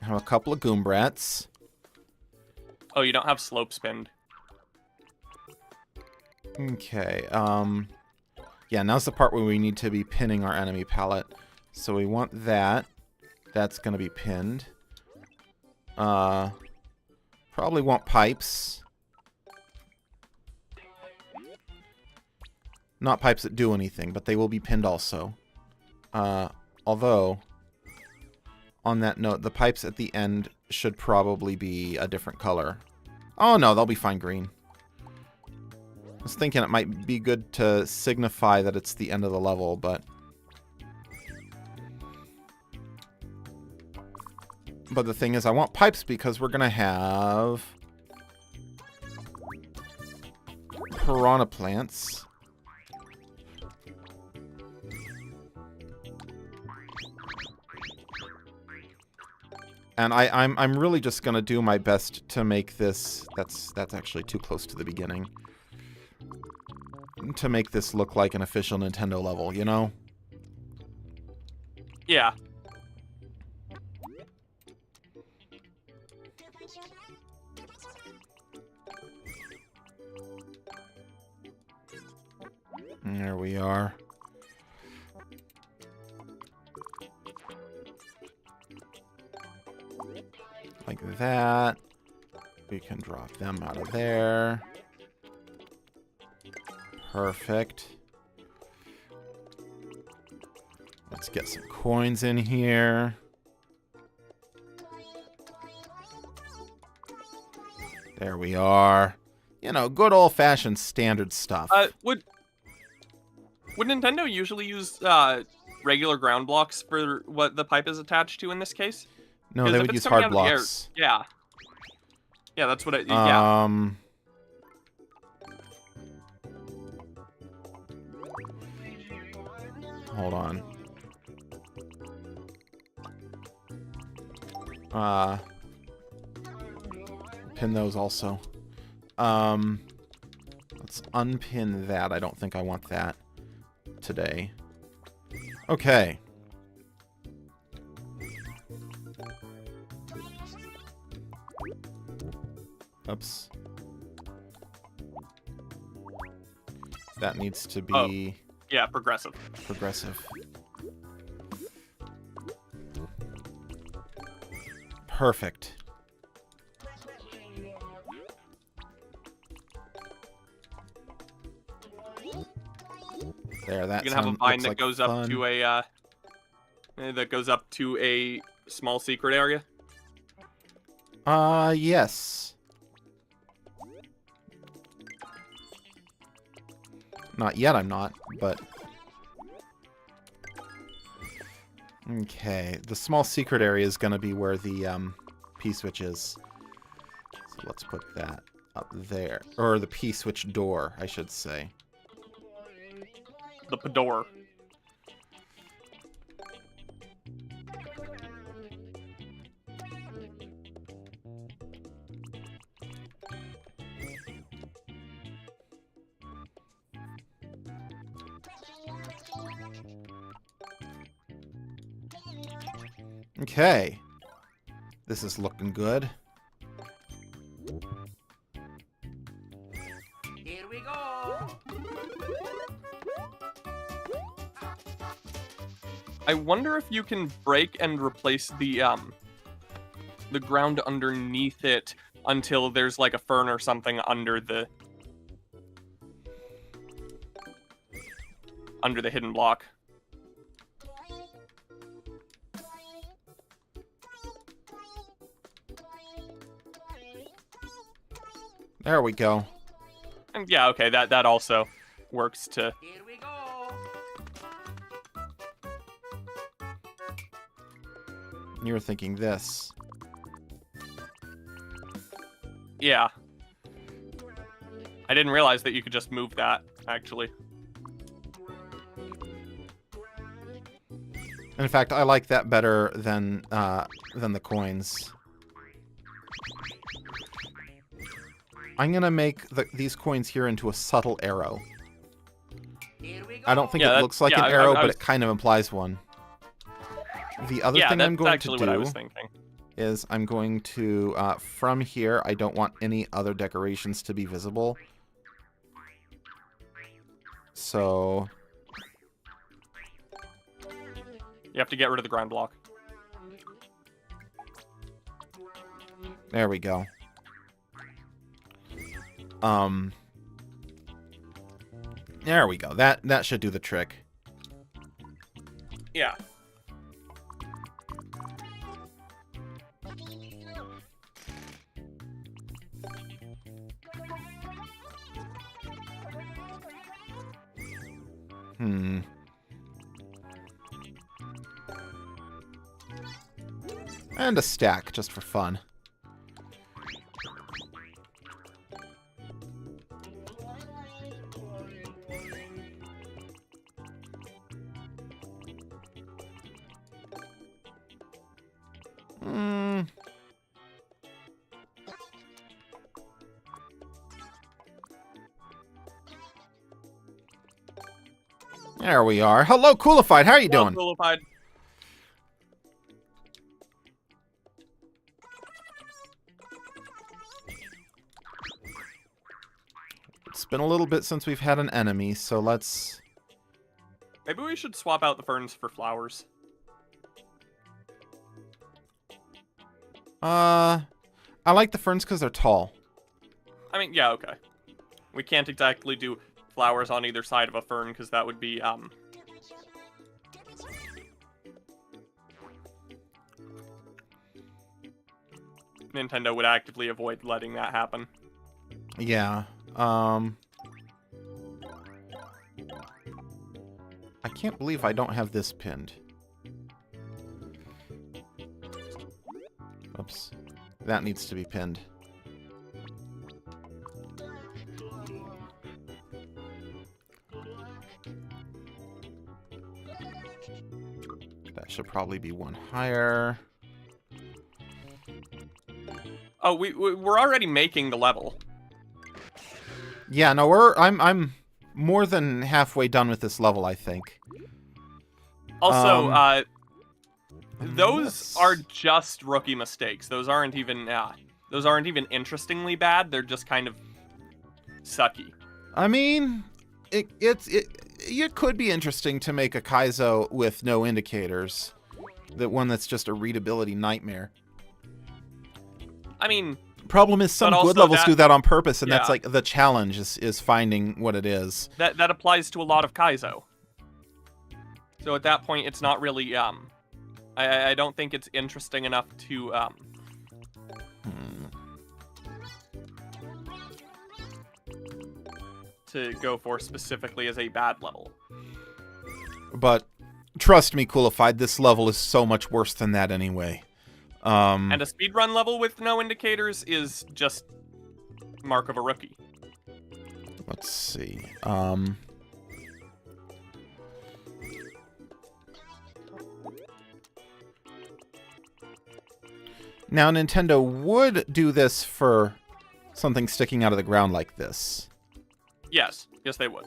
have a couple of Goombrats. Oh, you don't have slope spinned. Okay. Yeah, now's the part where we need to be pinning our enemy palette. So we want that. That's going to be pinned. Probably want pipes. Not pipes that do anything, but they will be pinned also. Although, on that note, the pipes at the end should probably be a different color. Oh no, they'll be fine green. I was thinking it might be good to signify that it's the end of the level, but... But the thing is, I want pipes because we're going to have... piranha plants. And I'm really just gonna do my best to make this. That's actually too close to the beginning. To make this look like an official Nintendo level, you know? Yeah. There we are. Like that. We can drop them out of there. Perfect. Let's get some coins in here. There we are. You know, good old-fashioned standard stuff. Would Nintendo usually use regular ground blocks for what the pipe is attached to in this case? No, they would use hard blocks. Yeah. Yeah, that's what it... Yeah. Hold on. Pin those also. Let's unpin that. I don't think I want that today. Okay. Oops. That needs to be... Oh. Yeah, progressive. Progressive. Perfect. There, that you can have a vine that like goes fun. up to a small secret area. Yes. Not yet, I'm not, but... Okay, the small secret area is going to be where the P-switch is. So let's put that up there. Or the P-switch door, I should say. The Pador. Okay. This is looking good. Here we go. I wonder if you can break and replace the ground underneath it until there's like a fern or something under the hidden block. There we go. And yeah, okay, that also works to. Here we go. You were thinking this. Yeah. I didn't realize that you could just move that, actually. In fact, I like that better than the coins. I'm gonna make these coins here into a subtle arrow. Here we go. I don't think Yeah, it that- looks like yeah, an arrow, I but was- it kind of implies one. The other Yeah, thing that's I'm going to actually what I was do thinking. is I'm going to, from here, I don't want any other decorations to be visible. So, You have to get rid of the ground block. there we go. There we go. That should do the trick. Yeah. Hmm. And a stack, just for fun. Hmm. There we are. Hello, Coolified. How are you doing? Well, Coolified. It's been a little bit since we've had an enemy, so let's... Maybe we should swap out the ferns for flowers. I like the ferns because they're tall. I mean, yeah, okay. We can't exactly do flowers on either side of a fern because that would be Nintendo would actively avoid letting that happen. Yeah. I can't believe I don't have this pinned. Oops. That needs to be pinned. That should probably be one higher. Oh, we're already making the level. Yeah, no, I'm more than halfway done with this level, I think. Also, those let's- are just rookie mistakes. Those aren't even interestingly bad. They're just kind of sucky. I mean, it could be interesting to make a Kaizo with no indicators. That one that's just a readability nightmare. I mean, Problem is some But good also levels that- do that on purpose, and that's yeah. like the challenge is finding what it is. that applies to a lot of Kaizo. So at that point, it's not really I don't think it's interesting enough to to go for specifically as a bad level. But trust me, Coolified, this level is so much worse than that anyway. And a speedrun level with no indicators is just mark of a rookie. Let's see. Now, Nintendo would do this for something sticking out of the ground like this. Yes, they would.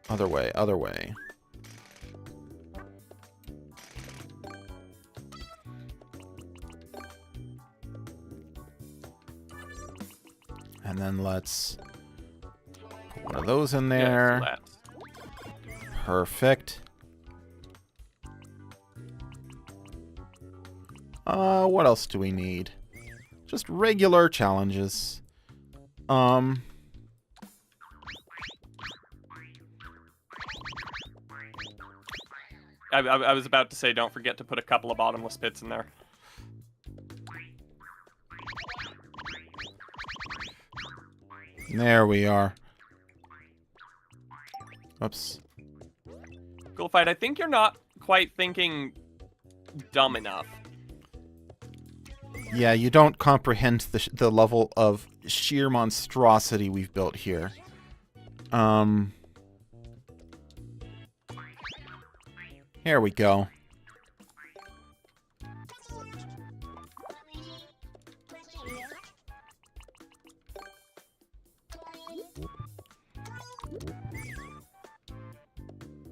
Other way, other way. And then let's put one of those in Yeah, there. let's. Perfect. What else do we need? Just regular challenges. I was about to say, don't forget to put a couple of bottomless pits in there. There we are. Oops. Cool fight. I think you're not quite thinking dumb enough. Yeah, you don't comprehend the level of sheer monstrosity we've built here. Here we go.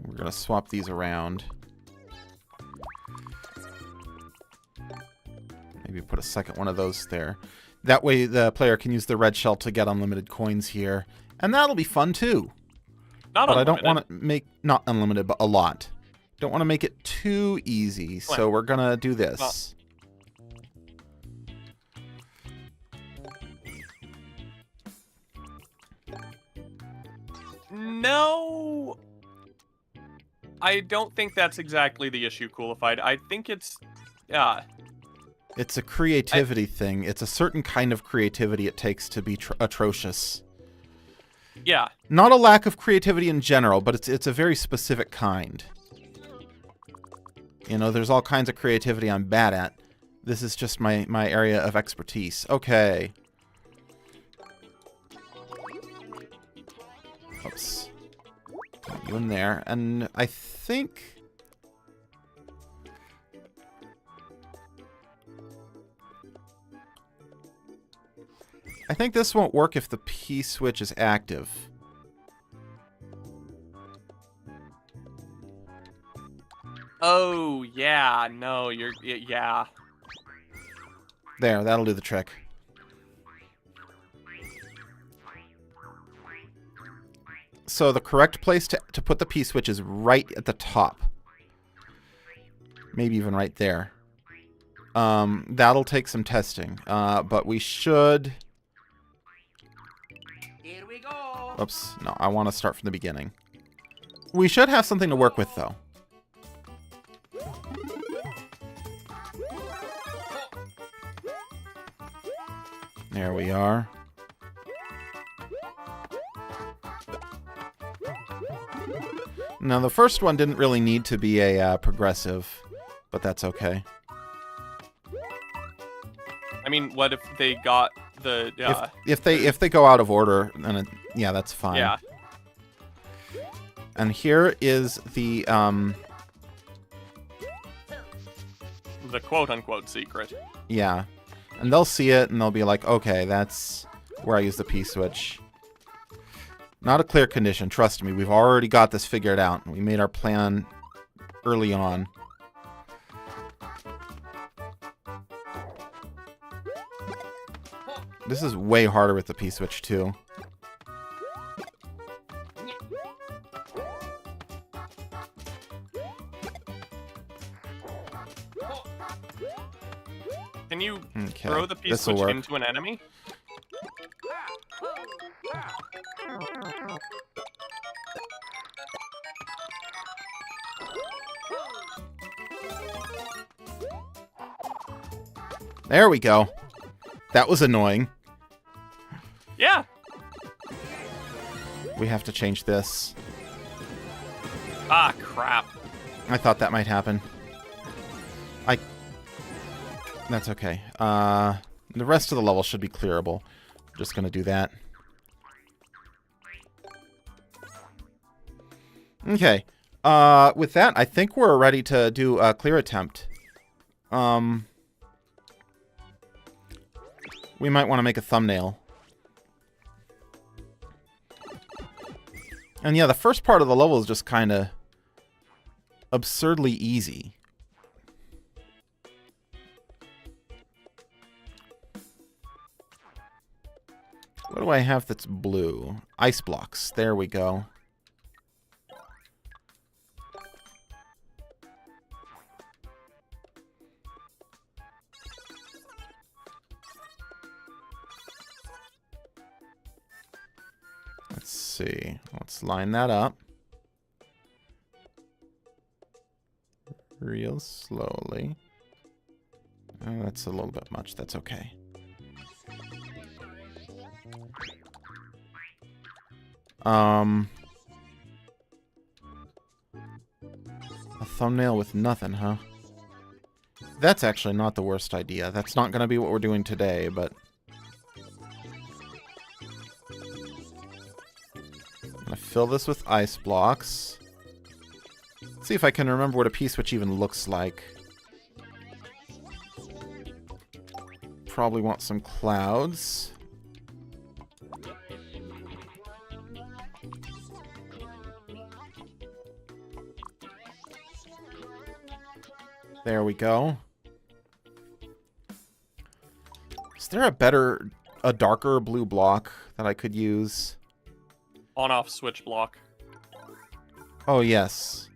We're gonna swap these around. Maybe put a second one of those there. That way the player can use the red shell to get unlimited coins here. And that'll be fun too. Not But unlimited. I don't want to make, not unlimited, but a lot. Don't want to make it too easy, so we're gonna do this. No, I don't think that's exactly the issue, Coolified. I think it's, It's a creativity thing. It's a certain kind of creativity it takes to be atrocious. yeah. Not a lack of creativity in general, but it's a very specific kind. You know, there's all kinds of creativity I'm bad at. This is just my area of expertise. Okay. Oops. Put you in there. And I think... this won't work if the P switch is active. Oh, yeah. No, yeah. There, that'll do the trick. So the correct place to put the P switch is right at the top. Maybe even right there. That'll take some testing. But we should... Here we go. Oops. No, I want to start from the beginning. We should have something to work with, though. There we are. Now, the first one didn't really need to be a progressive, but that's okay. I mean, what if they got the... If they go out of order, then yeah, that's fine. Yeah. And here is the quote-unquote secret. yeah. And they'll see it, and they'll be like, okay, that's where I use the P-switch. Not a clear condition, trust me. We've already got this figured out. We made our plan early on. This is way harder with the P-switch, too. Can you Okay, throw the this'll P-switch work. into an enemy? There we go. That was annoying. Yeah. We have to change this. Ah, crap. I thought that might happen. That's okay. The rest of the level should be clearable. Just gonna do that. Okay. With that, I think we're ready to do a clear attempt. We might want to make a thumbnail. And yeah, the first part of the level is just kind of absurdly easy. do I have that's blue? Ice blocks. There we go. Let's see. Let's line that up. Real slowly. Oh, that's a little bit much. That's okay. A thumbnail with nothing, huh? That's actually not the worst idea. That's not going to be what we're doing today, but... I'm going to fill this with ice blocks. See if I can remember what a P-switch even looks like. Probably want some clouds. There we go. Is there a darker blue block that I could use? On-off switch block. Oh, yes.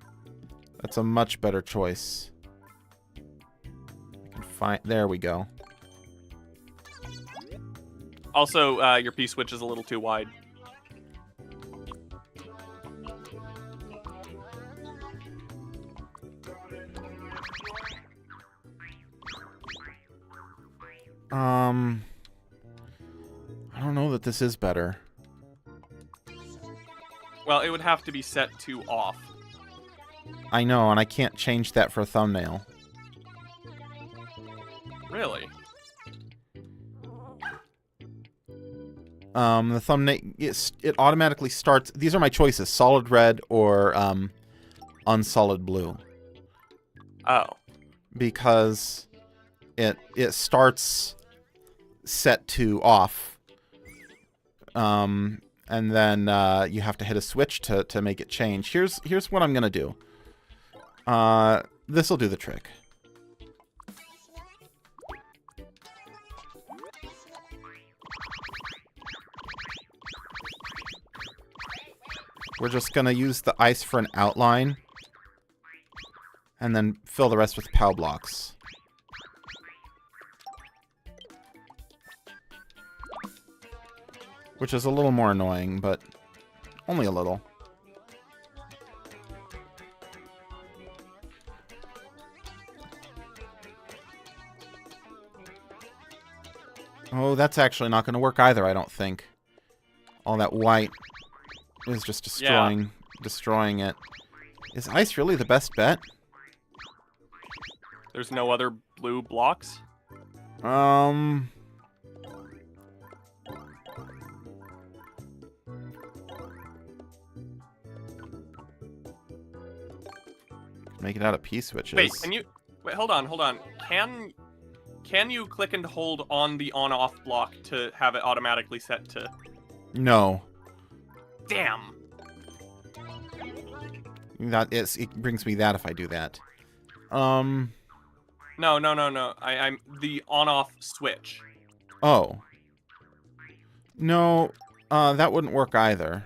That's a much better choice. I can find... There we go. Also, your P-switch is a little too wide. I don't know that this is better. Well, it would have to be set to off. I know, and I can't change that for a thumbnail. Really? The thumbnail, it automatically starts... These are my choices, solid red or unsolid blue. Oh. Because it starts set to off. And then you have to hit a switch to make it change. Here's what I'm going to do. This will do the trick. We're just going to use the ice for an outline. And then fill the rest with POW blocks. Which is a little more annoying, but only a little. Oh, that's actually not going to work either, I don't think. All that white is just destroying it. Is ice really the best bet? There's no other blue blocks? Make it out of P-switches. Wait, can you... Wait, hold on. Can you click and hold on the on-off block to have it automatically set to... No. Damn! It brings me that if I do that. No. I'm the on-off switch. Oh. No, that wouldn't work either.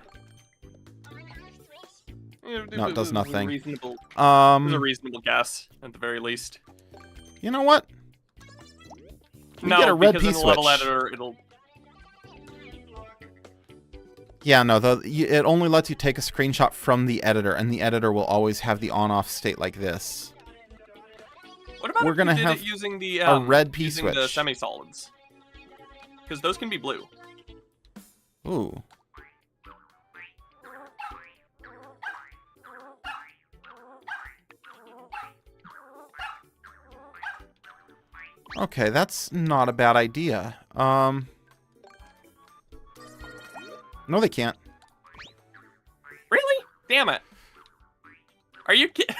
No, it does nothing. It was a reasonable guess, at the very least. You know what? No, get a red because in the P-switch. level editor, it'll... Yeah, no, it only lets you take a screenshot from the editor, and the editor will always have the on-off state like this. What about We're if gonna you did have it using the a red using the P-switch. semi-solids? Because those can be blue. Ooh. Okay, that's not a bad idea. No, they can't. Really? Damn it! Are you kidding?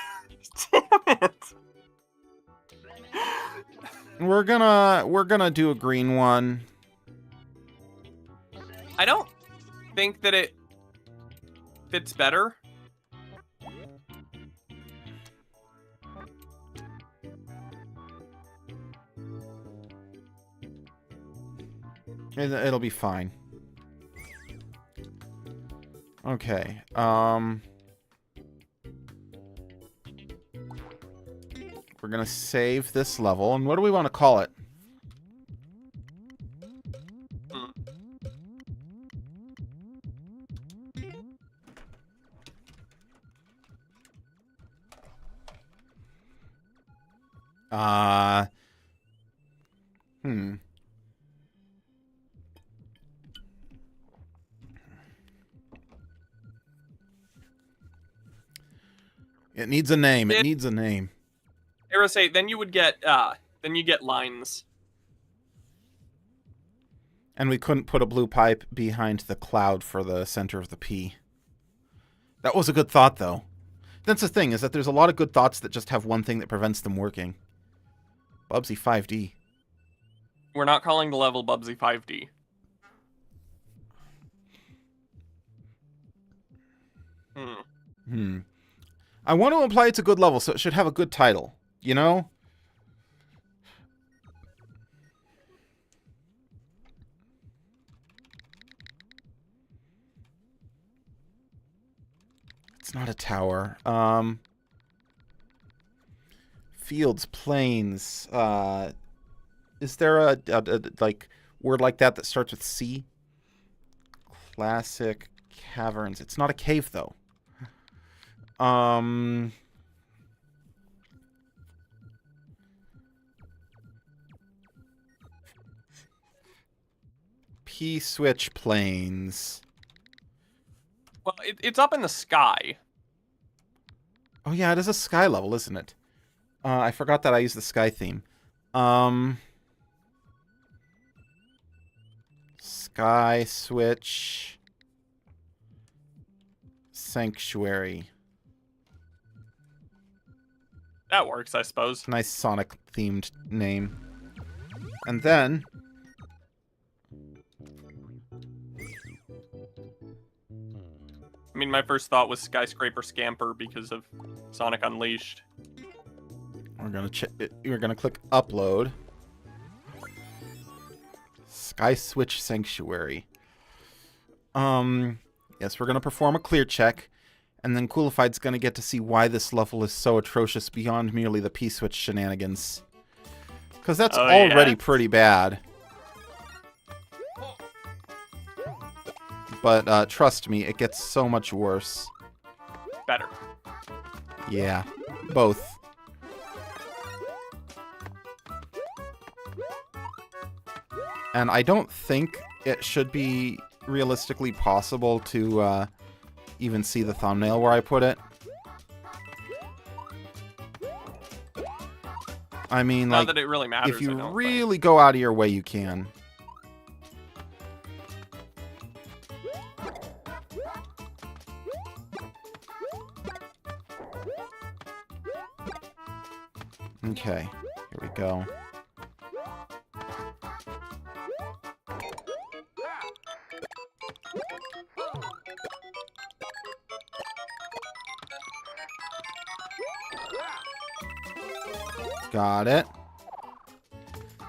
Damn it! We're gonna do a green one. I don't think that it fits better. It'll be fine. Okay. We're gonna save this level, and what do we want to call it? Hmm. Hmm. It needs a name. It needs a name. Erosate, then you get lines. And we couldn't put a blue pipe behind the cloud for the center of the P. That was a good thought, though. That's the thing, is that there's a lot of good thoughts that just have one thing that prevents them working. Bubsy 5D. We're not calling the level Bubsy 5D. I want to imply it's a good level, so it should have a good title. You know? It's not a tower. Fields, plains. Is there a like word like that starts with C? Classic caverns. It's not a cave though. P-switch plains. Well, it's up in the sky. Oh yeah, it is a sky level, isn't it? I forgot that I used the sky theme. Sky switch sanctuary. That works, I suppose. Nice Sonic themed name. And then I mean, my first thought was Skyscraper Scamper because of Sonic Unleashed. you're gonna click upload. Sky switch sanctuary. Yes, we're gonna perform a clear check, and then Coolified's gonna get to see why this level is so atrocious beyond merely the P-switch shenanigans. Because that's already pretty bad. But trust me, it gets so much worse. Better. Yeah, both. And I don't think it should be realistically possible to even see the thumbnail where I put it. I mean, Not like, that it really matters. if you I don't really go out of your way, you can. Okay, here we go. Got it.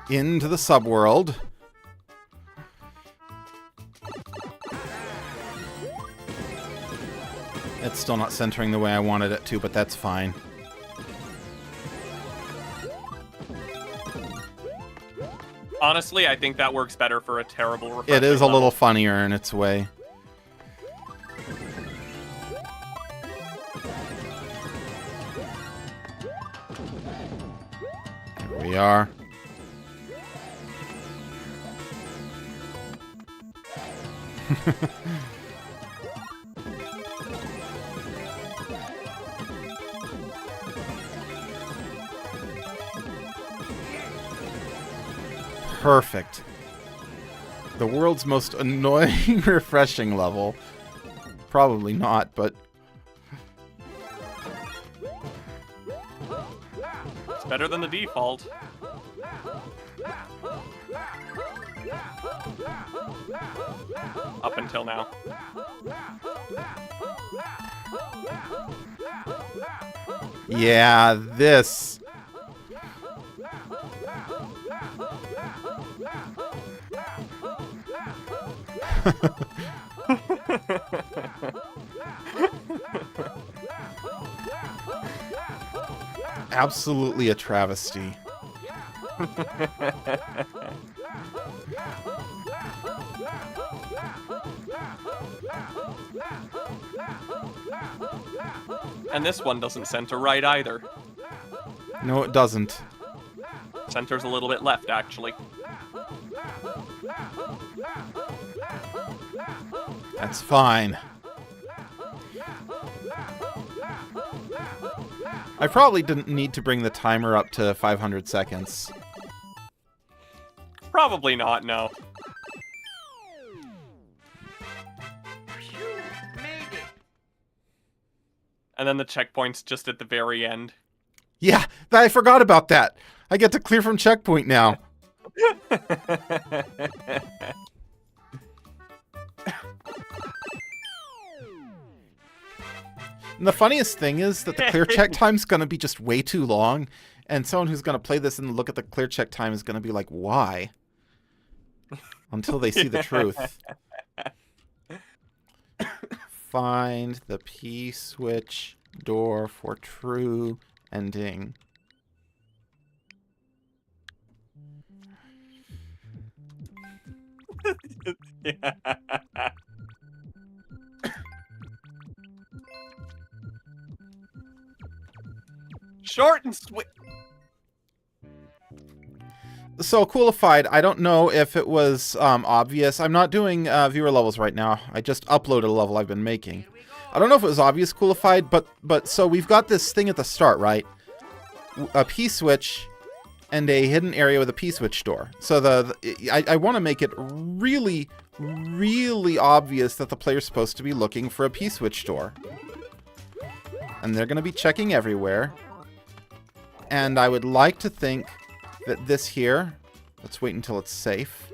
Into the subworld. It's still not centering the way I wanted it to, but that's fine. Honestly, I think that works better for a terrible refreshing It is a level. little funnier in its way. Here we are. Perfect. The world's most annoying refreshing level. Probably not, but It's better than the default. Up until now. yeah, this. Absolutely a travesty. And this one doesn't center right either. No, it doesn't. Center's a little bit left, actually. That's fine. I probably didn't need to bring the timer up to 500 seconds. Probably not, no. Phew, made it. And then the checkpoint's just at the very end. Yeah, I forgot about that. I get to clear from checkpoint now. And the funniest thing is that the clear check time's going to be just way too long, and someone who's going to play this and look at the clear check time is going to be like, why? Until they see the truth. Find the P-switch door for true ending. Yeah. Short and sweet. So, Coolified, I don't know if it was obvious. I'm not doing viewer levels right now. I just uploaded a level I've been making. Here we go. I don't know if it was obvious, Coolified, but so we've got this thing at the start, right? A P-switch and a hidden area with a P-switch door. So I want to make it really, really obvious that the player's supposed to be looking for a P-switch door. And they're going to be checking everywhere. And I would like to think that this here, let's wait until it's safe,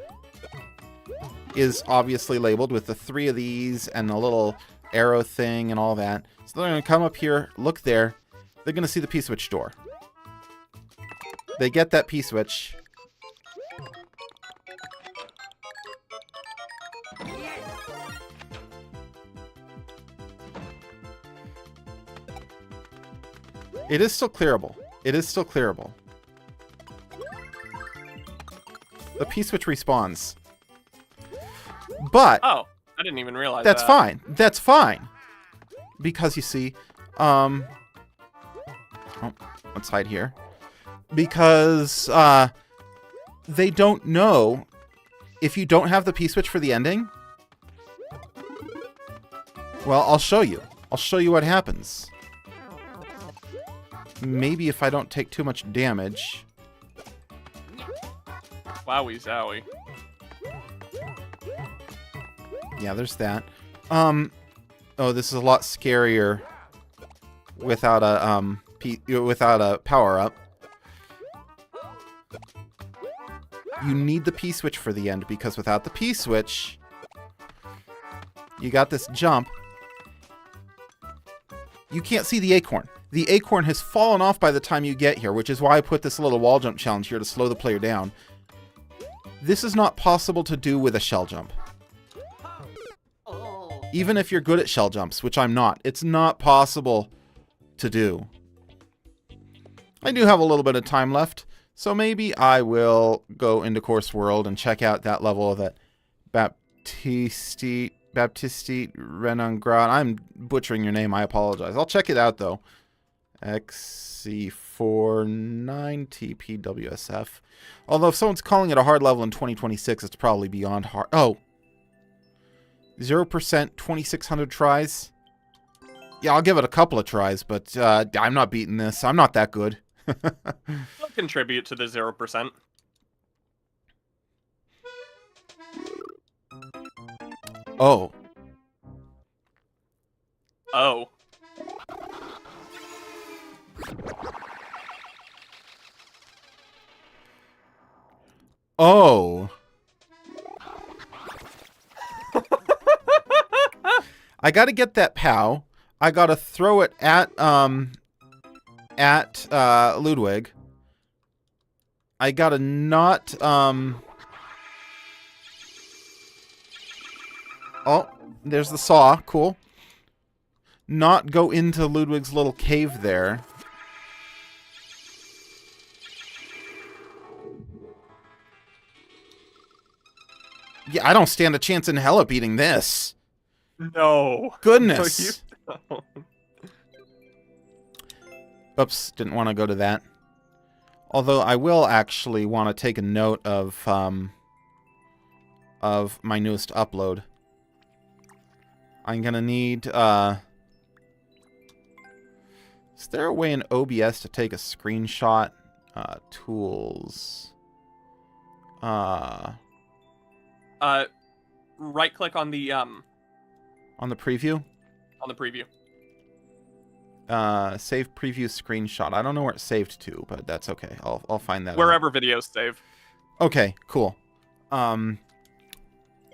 is obviously labeled with the 3 of these and a little arrow thing and all that. So they're going to come up here, look there. They're going to see the P-switch door. They get that P-switch. Yes. It is still clearable. It is still clearable. The P-switch respawns. But Oh, I didn't even realize that's that. fine. That's fine. Because you see, oh, let's hide here. Because they don't know if you don't have the P-switch for the ending. Well, I'll show you. I'll show you what happens. Maybe if I don't take too much damage. Wowie zowie. Yeah, there's that. Oh, this is a lot scarier without a power up. You need the P-switch for the end, because without the P-switch, you got this jump. You can't see the acorn. The acorn has fallen off by the time you get here, which is why I put this little wall jump challenge here to slow the player down. This is not possible to do with a shell jump. Oh. Even if you're good at shell jumps, which I'm not, it's not possible to do. I do have a little bit of time left, so maybe I will go into Course World and check out that level that Baptiste Renangrad. I'm butchering your name, I apologize. I'll check it out though. XC49TPWSF. Although if someone's calling it a hard level in 2026, it's probably beyond hard. Oh. 0%, 2,600 tries. Yeah, I'll give it a couple of tries, but I'm not beating this. I'm not that good. I'll contribute to the 0%. Oh. Oh. Oh. I gotta get that POW. I gotta throw it at Ludwig. I gotta not, Oh. There's the saw. Cool. Not go into Ludwig's little cave there. Yeah, I don't stand a chance in hell of beating this. No. Goodness. No, you don't. Oops, didn't want to go to that. Although I will actually want to take a note of my newest upload. I'm gonna need, is there a way in OBS to take a screenshot? Tools. Right click on the On the preview? on the preview. Save preview screenshot. I don't know where it's saved to, but that's okay. I'll find that out. Wherever videos save. Okay, cool. 'Cause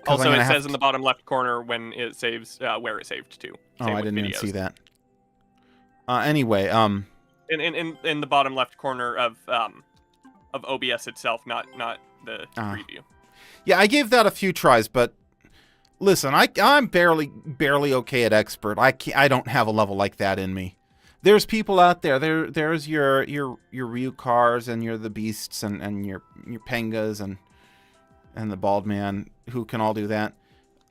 Also, I'm it gonna have says in the bottom left corner when it saves where it saved to. Oh, Same I with didn't even videos. see that. Anyway, In the bottom left corner of OBS itself, not the preview. yeah, I gave that a few tries, but listen, I'm barely okay at expert. I don't have a level like that in me. There's people out there. There's your Ryu cars and your the beasts and your Pengas and the bald man who can all do that.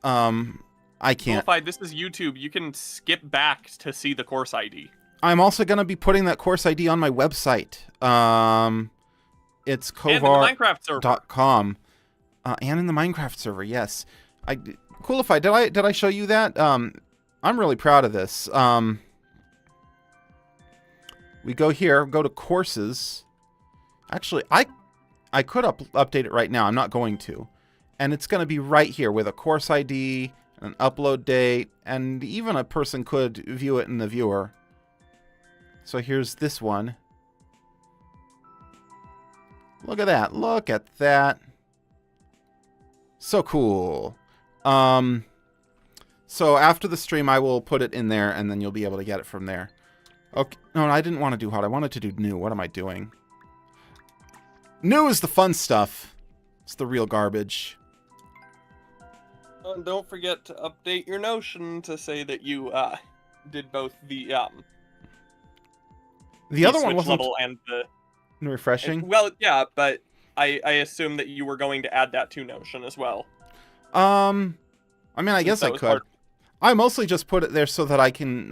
I can't. Qualified, this is YouTube. You can skip back to see the course ID. I'm also going to be putting that course ID on my website. It's kovar.com. And in the Minecraft server, yes. Coolify, did I show you that? I'm really proud of this. We go here, go to courses. Actually, I could update it right now. I'm not going to. And it's going to be right here with a course ID, an upload date, and even a person could view it in the viewer. So here's this one. Look at that. Look at that. So cool. So after the stream, I will put it in there, and then you'll be able to get it from there. Okay. No, I didn't want to do hard. I wanted to do new. What am I doing? New is the fun stuff. It's the real garbage. And don't forget to update your Notion to say that you did both the other one Switch wasn't level and the refreshing. Well, yeah, but I assume that you were going to add that to Notion as well. I mean, I guess I could. I mostly just put it there so that I can,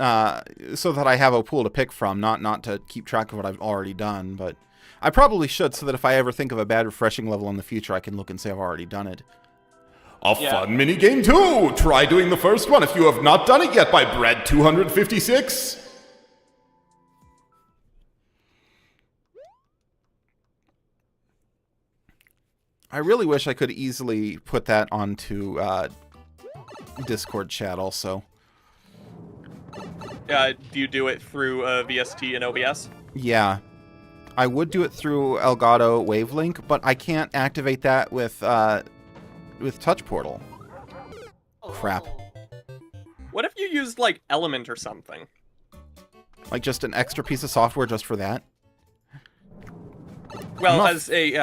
so that I have a pool to pick from, not to keep track of what I've already done. But I probably should, so that if I ever think of a bad refreshing level in the future, I can look and say I've already done it. A fun mini game too. Try doing the first one if you have not done it yet by Bread256. I really wish I could easily put that onto Discord chat also. Do you do it through VST and OBS? Yeah. I would do it through Elgato Wavelink, but I can't activate that with Touch Portal. Crap. What if you used, like, Element or something? Like just an extra piece of software just for that? Well, not- as a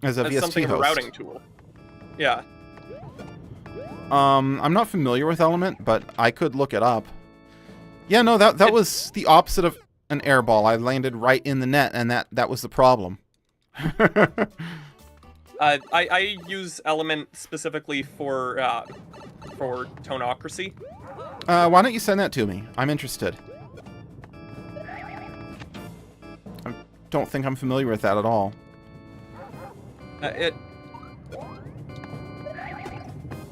As a as VST something of a host. routing tool. Yeah. I'm not familiar with Element, but I could look it up. Yeah, no, that was the opposite of an airball. I landed right in the net, and that was the problem. I use Element specifically for tonocracy. Why don't you send that to me? I'm interested. I don't think I'm familiar with that at all.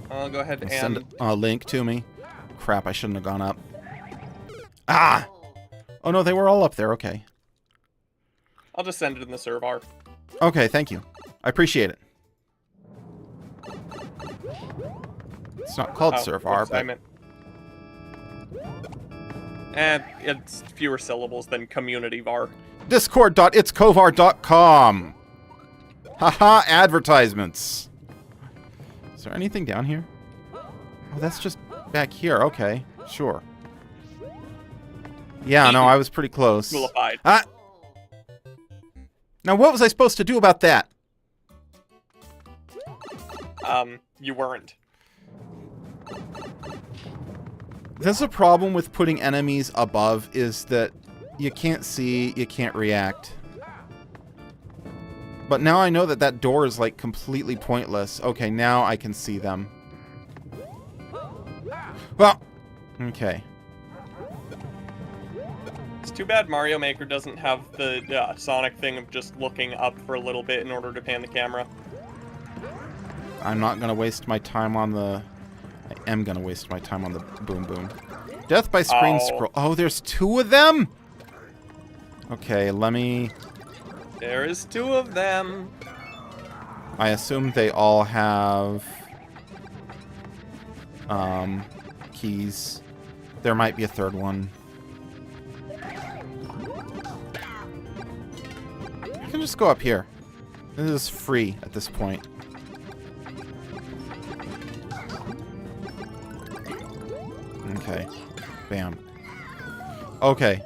I'll go ahead and Send a link to me. Crap, I shouldn't have gone up. Ah! Oh no, they were all up there. Okay. I'll just send it in the server. Okay, thank you. I appreciate it. It's not called Servar, but... And it's fewer syllables than community var. Discord.itskovar.com. Haha, advertisements. Is there anything down here? Oh, that's just back here. Okay, sure. Yeah, no, I was pretty close. Coolified. Ah! Now, what was I supposed to do about that? You weren't. There's a problem with putting enemies above is that you can't see, you can't react. But now I know that that door is like completely pointless. Okay, now I can see them. Well, okay. It's too bad Mario Maker doesn't have the Sonic thing of just looking up for a little bit in order to pan the camera. I'm not gonna waste my time on the... I am gonna waste my time on the boom boom. Death by screen scroll. Oh, there's 2 of them? Okay, let me... There is 2 of them. I assume they all have... keys. There might be a 3rd one. I can just go up here. This is free at this point. Okay. Bam. Okay.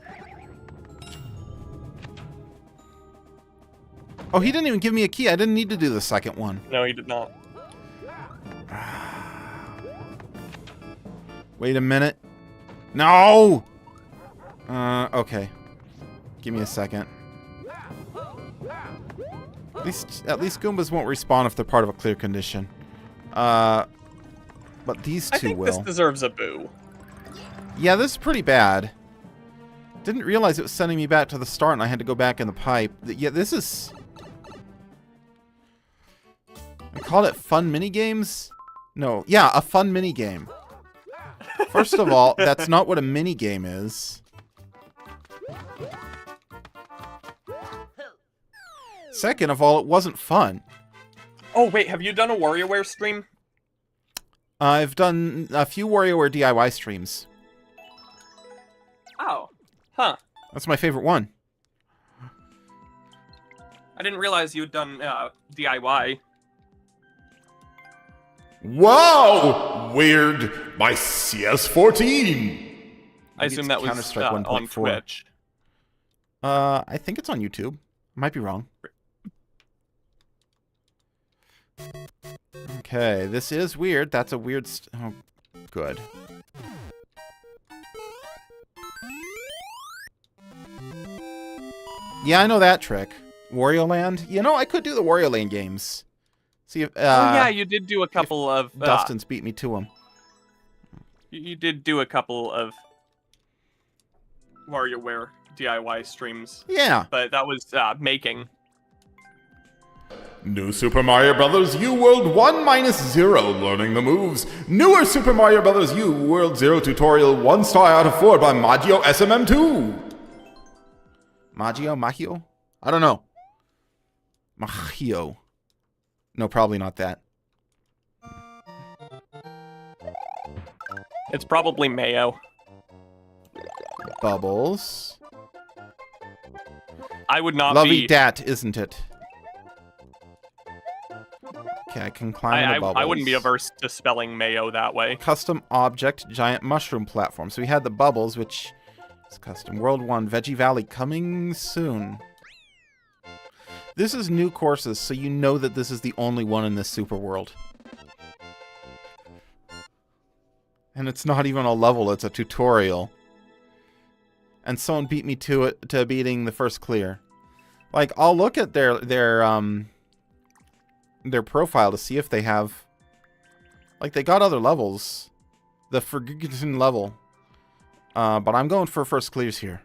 Oh, he didn't even give me a key. I didn't need to do the 2nd one. No, he did not. Wait a minute. No! Okay. Give me a second. At least Goombas won't respawn if they're part of a clear condition. But these 2 I think will. this deserves a boo. Yeah, this is pretty bad. Didn't realize it was sending me back to the start and I had to go back in the pipe. Yeah, this is... I called it fun minigames? No, yeah, a fun minigame. First of all, that's not what a minigame is. Second of all, it wasn't fun. Oh, wait, have you done a WarioWare stream? I've done a few WarioWare DIY streams. Oh. Huh. That's my favorite one. I didn't realize you had done DIY. Wow! Weird. My CS14. I assume that was Counter-Strike on 1.4. Twitch. I think it's on YouTube. Might be wrong. Okay, this is weird. That's a weird... oh, good. Yeah, I know that trick. Wario Land? You know, I could do the Wario Land games. See if... oh, yeah, you did do a couple of... Dustin's beat me to him. You did do a couple of WarioWare DIY streams. Yeah. But that was making. New Super Mario Bros. U World 1-0, learning the moves. Newer Super Mario Bros. U World 0 tutorial, 1 star out of 4 by Maggio SMM2. Mahio? I don't know. Mahio. No, probably not that. It's probably Mayo. Bubbles. I would not Lovey be... dat, isn't it? Okay, I can climb the bubbles. I wouldn't be averse to spelling Mayo that way. Custom object, giant mushroom platform. So we had the bubbles, which is custom. World 1, Veggie Valley, coming soon. This is new courses, so you know that this is the only one in this super world. And it's not even a level, it's a tutorial. And someone beat me to beating the first clear. Like, I'll look at their profile to see if they have... Like, they got other levels. The forgotten level. But I'm going for first clears here.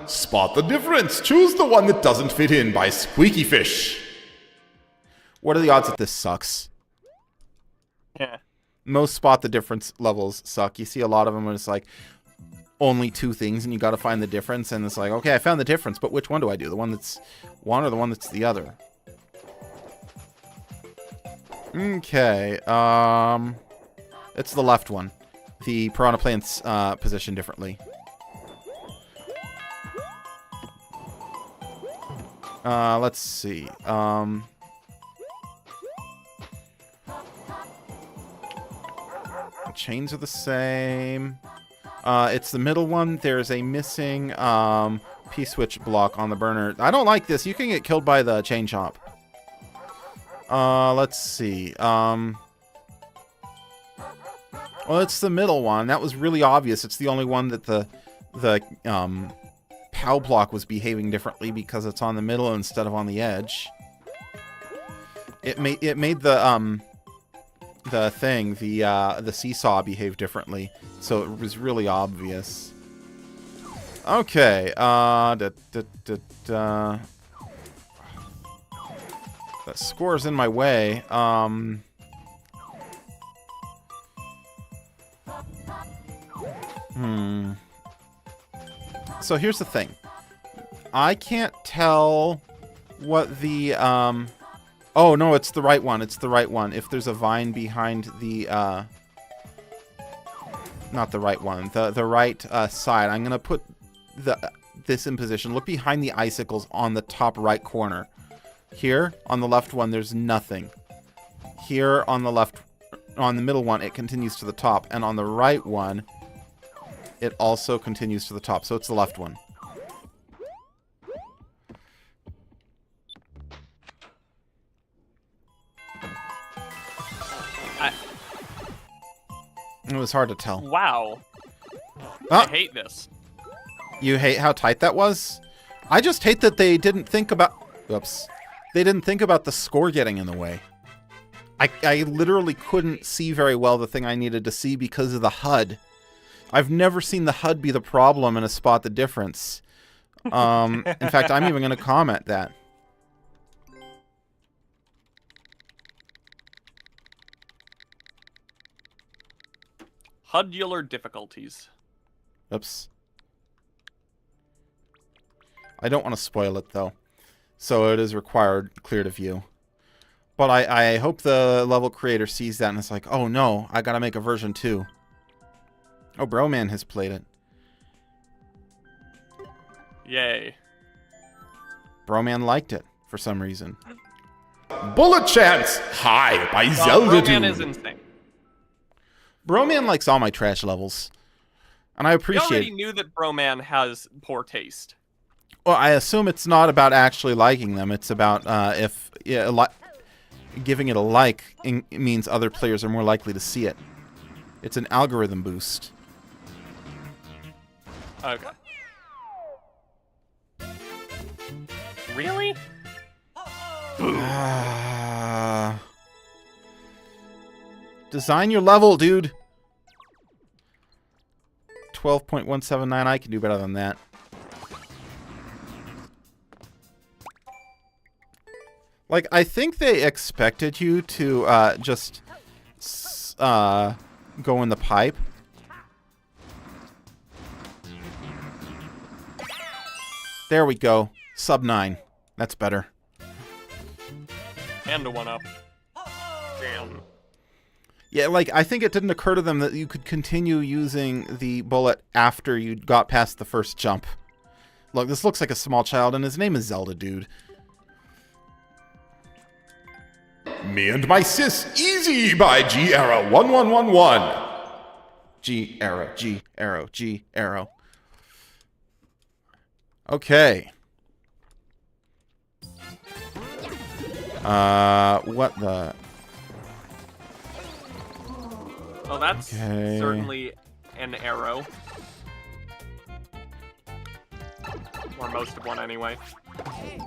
Spot the difference. Choose the one that doesn't fit in by Squeaky Fish. What are the odds that this sucks? Yeah. Most spot the difference levels suck. You see a lot of them and it's like only 2 things and you got to find the difference. And it's like, okay, I found the difference, but which one do I do? The one that's one or the one that's the other? Okay. It's the left one. The piranha plant's positioned differently. Let's see. Chains are the same. It's the middle one. There's a missing P-switch block on the burner. I don't like this. You can get killed by the chain chomp. Let's see. Well, it's the middle one. That was really obvious. It's the only one that the POW block was behaving differently because it's on the middle instead of on the edge. It made the seesaw behave differently, so it was really obvious. Okay, the score's in my way. So here's the thing. I can't tell what the, oh, no, it's the right one. It's the right one. If there's a vine behind the, not the right one. The right side. I'm going to put this in position. Look behind the icicles on the top right corner. Here, on the left one, there's nothing. Here, on the left, on the middle one, it continues to the top. And on the right one, it also continues to the top. So it's the left one. It was hard to tell. Wow. Ah, I hate this. you hate how tight that was? I just hate that they didn't think about... Oops. They didn't think about the score getting in the way. I literally couldn't see very well the thing I needed to see because of the HUD. I've never seen the HUD be the problem in a Spot the Difference. In fact, I'm even going to comment that. HUDular difficulties. Oops. I don't want to spoil it, though. So it is required clear to view. But I hope the level creator sees that and is like, oh no, I gotta make a version 2. Oh, Broman has played it. Yay. Broman liked it for some reason. Bullet Chance High by Zelda Broman Dude. is insane. Broman likes all my trash levels. And I We appreciate already it. knew that Broman has poor taste. Well, I assume it's not about actually liking them. It's about giving it a like means other players are more likely to see it. It's an algorithm boost. Okay. Really? Design your level, dude. 12.179. I can do better than that. Like, I think they expected you to just go in the pipe. There we go. Sub 9. That's better. And a 1-up. Damn. Yeah, like, I think it didn't occur to them that you could continue using the bullet after you got past the first jump. Look, this looks like a small child, and his name is Zelda Dude. Me and My Sis Easy by G Arrow 1111. G arrow, G arrow, G arrow. Okay. What the... Well, that's Okay. certainly an arrow. Or most of one, anyway.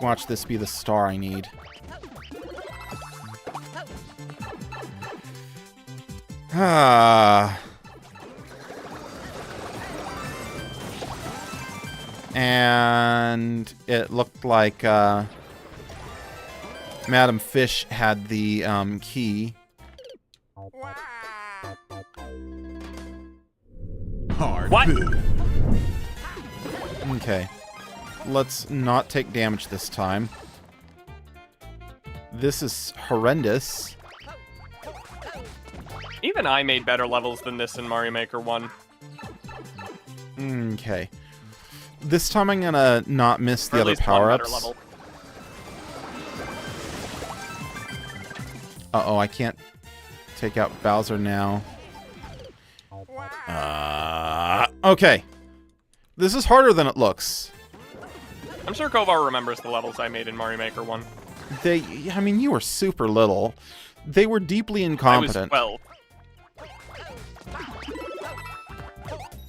Watch this be the star I need. And it looked like Madam Fish had the key. Hard What? boo. Okay. Let's not take damage this time. This is horrendous. Even I made better levels than this in Mario Maker 1. Okay. This time I'm gonna not miss Or the at other least one better power-ups. level. Uh-oh, I can't take out Bowser now. Okay. This is harder than it looks. I'm sure Kovar remembers the levels I made in Mario Maker 1. I mean, you were super little. They were deeply I was incompetent. 12.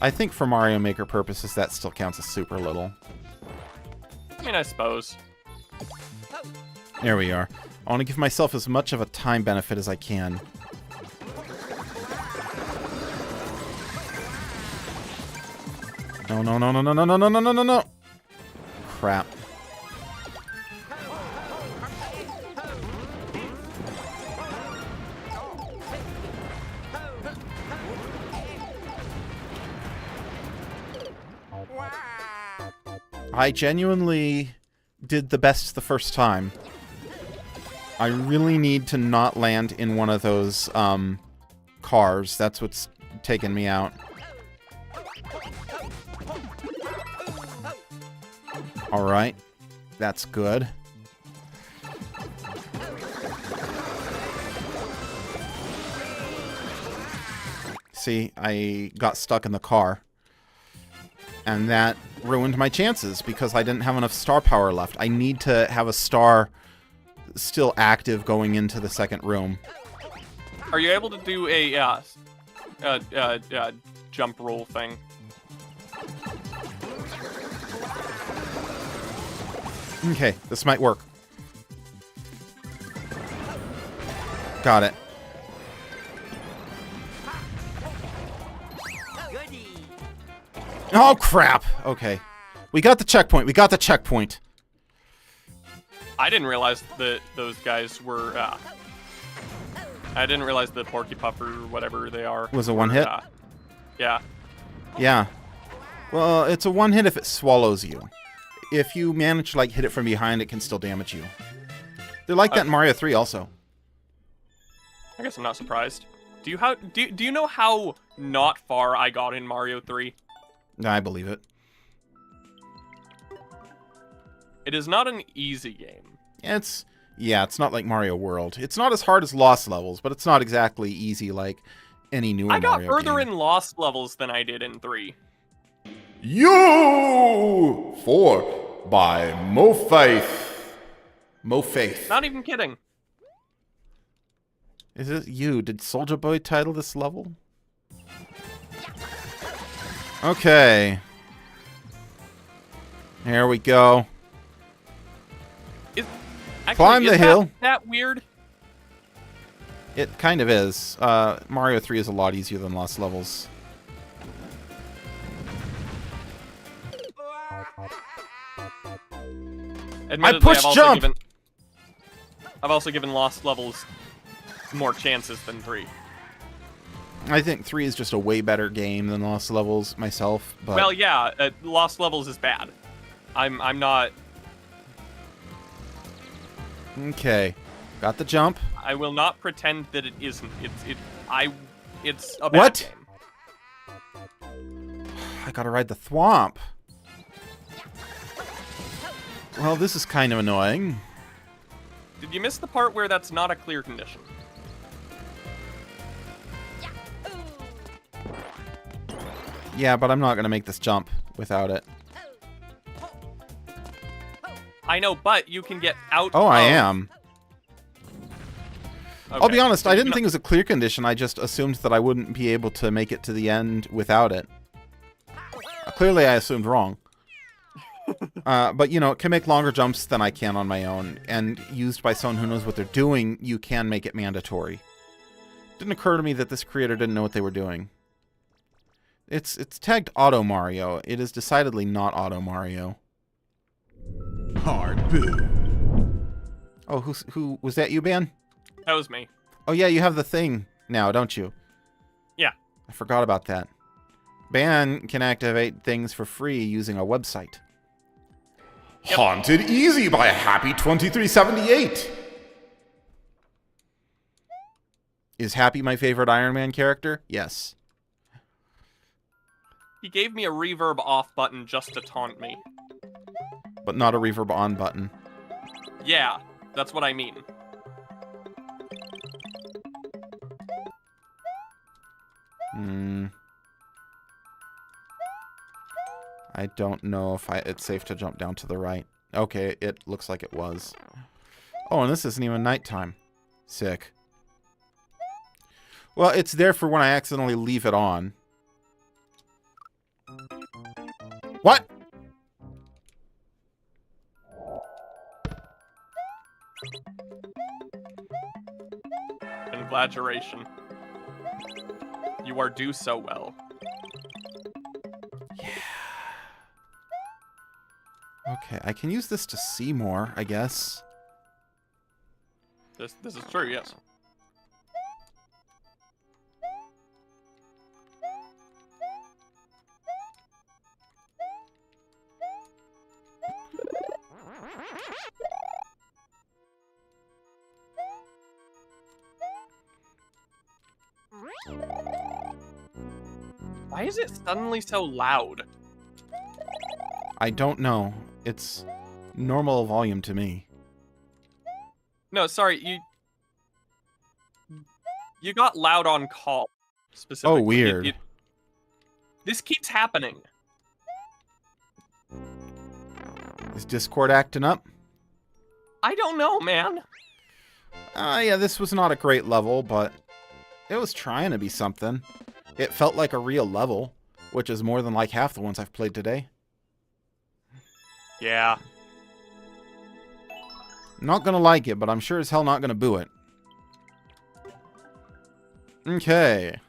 I think for Mario Maker purposes, that still counts as super little. I mean, I suppose. There we are. I want to give myself as much of a time benefit as I can. No, no, no, no, no, no, no, no, no, no, no, no. Crap. I genuinely did the best the first time. I really need to not land in one of those cars. That's what's taken me out. Alright. That's good. See, I got stuck in the car. And that ruined my chances because I didn't have enough star power left. I need to have a star still active going into the second room. Are you able to do a jump roll thing? Okay, this might work. Got it. Oh, crap. Okay. We got the checkpoint. We got the checkpoint. I didn't realize that those guys were, I didn't realize the Porky Puff or whatever they are. Was a one hit? Yeah. Yeah. Well, it's a one hit if it swallows you. If you manage to, like, hit it from behind, it can still damage you. They're like that in Mario 3 also. I guess I'm not surprised. Do you know how not far I got in Mario 3? I believe it. It is not an easy game. It's not like Mario World. It's not as hard as Lost Levels, but it's not exactly easy like any newer Mario I got further game. in Lost Levels than I did in 3. You 4 by Mo Faith. Mo Faith. Not even kidding. Is it you? Did Soulja Boy title this level? Okay. Here we go. Climb the hill. That weird? It kind of is. Mario 3 is a lot easier than Lost Levels. Admittedly, pushed jump! I've also given Lost Levels more chances than 3. I think 3 is just a way better game than Lost Levels myself. But Well, yeah, Lost Levels is bad. I'm not. Okay. Got the jump. I will not pretend that it isn't. It's a bad What? game. I gotta ride the thwomp. Well, this is kind of annoying. Did you miss the part where that's not a clear condition? Yeah, but I'm not gonna make this jump without it. I know, but you can get out. Oh, I am. Okay. I'll be honest, I didn't think it was a clear condition. I just assumed that I wouldn't be able to make it to the end without it. Clearly, I assumed wrong. But, you know, it can make longer jumps than I can on my own. And used by someone who knows what they're doing, you can make it mandatory. It didn't occur to me that this creator didn't know what they were doing. It's tagged Auto Mario. It is decidedly not Auto Mario. Hard boo. Oh, who was that you, Ben? That was me. Oh yeah, you have the thing now, don't you? Yeah. I forgot about that. Ban can activate things for free using a website. Yep. Haunted Easy by Happy2378. Is Happy my favorite Iron Man character? Yes. He gave me a reverb off button just to taunt me. But not a reverb on button. Yeah, that's what I mean. I don't know if it's safe to jump down to the right. Okay, it looks like it was. Oh, and this isn't even nighttime. Sick. Well, it's there for when I accidentally leave it on. What? Congratulations. You are do so well. Yeah. Okay, I can use this to see more, I guess. This is true, yes. Why is it suddenly so loud? I don't know. It's normal volume to me. No, sorry, you got loud on call, specifically. Oh, weird. This keeps happening. Is Discord acting up? I don't know, man. Yeah, this was not a great level, but it was trying to be something. It felt like a real level, which is more than like half the ones I've played today. Yeah. Not gonna like it, but I'm sure as hell not gonna boo it. Okay.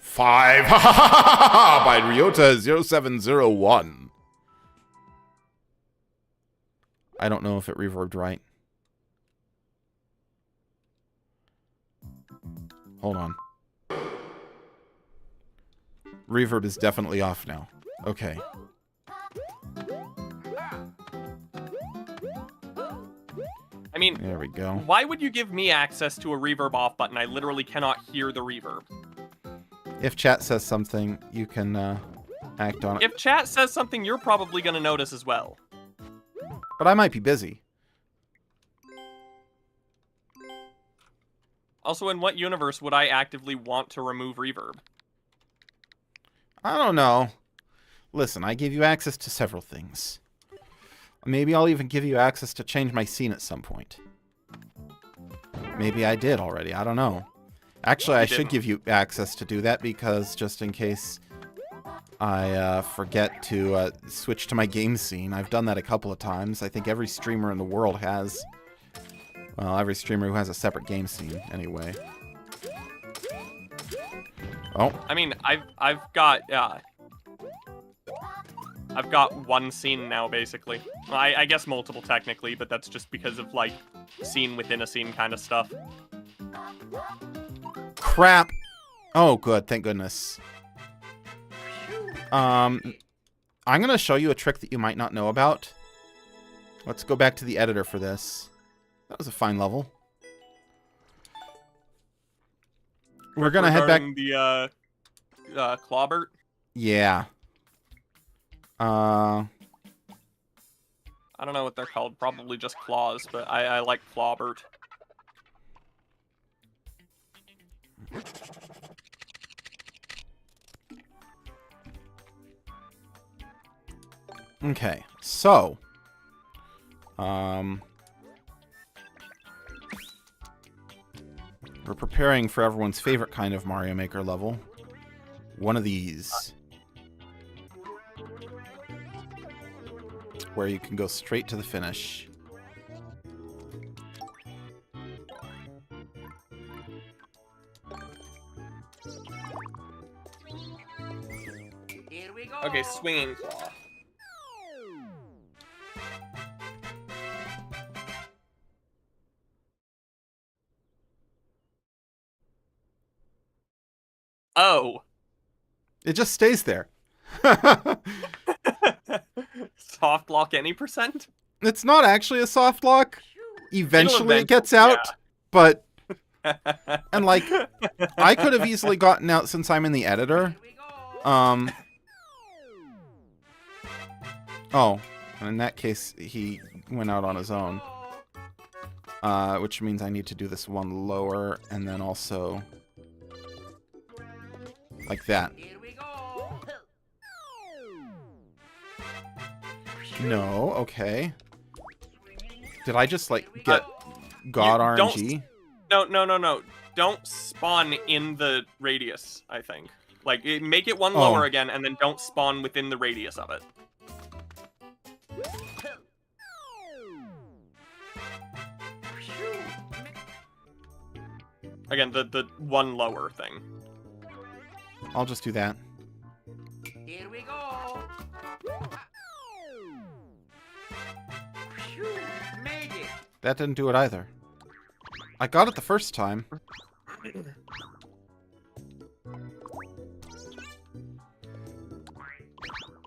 5 by Ryota0701. I don't know if it reverbed right. Hold on. Reverb is definitely off now. Okay. I mean, There we go. why would you give me access to a reverb off button? I literally cannot hear the reverb. If chat says something, you can act on it. If chat says something, you're probably going to notice as well. But I might be busy. Also, in what universe would I actively want to remove reverb? I don't know. Listen, I gave you access to several things. Maybe I'll even give you access to change my scene at some point. Maybe I did already. I don't know. Actually, I should give you access to do that because just in case I forget to switch to my game scene. I've done that a couple of times. I think every streamer in the world has. Well, every streamer who has a separate game scene, anyway. Oh. I mean, I've got one scene now, basically. I guess multiple, technically, but that's just because of, like, scene within a scene kind of stuff. Crap! Oh, good. Thank goodness. I'm gonna show you a trick that you might not know about. Let's go back to the editor for this. That was a fine level. We're gonna head back... the, Clawbert? Yeah. I don't know what they're called. Probably just claws, but I like Clawbert. Okay, so... we're preparing for everyone's favorite kind of Mario Maker level. One of these. Where you can go straight to the finish. Here we go. Okay, swinging claw. Oh. It just stays there. Soft lock any percent? It's not actually a soft lock. Eventually it gets out, yeah. but... And, like, I could have easily gotten out since I'm in the editor. Oh, in that case, he went out on his own. Which means I need to do this one lower, and then also... like that. Here we go. No, okay. Did I just, like, get God RNG? No. Don't spawn in the radius, I think. Like, make it one Oh. lower again, and then don't spawn within the radius of it. Phew. Again, the one lower thing. I'll just do that. Here we go. Phew. Made it. That didn't do it either. I got it the first time.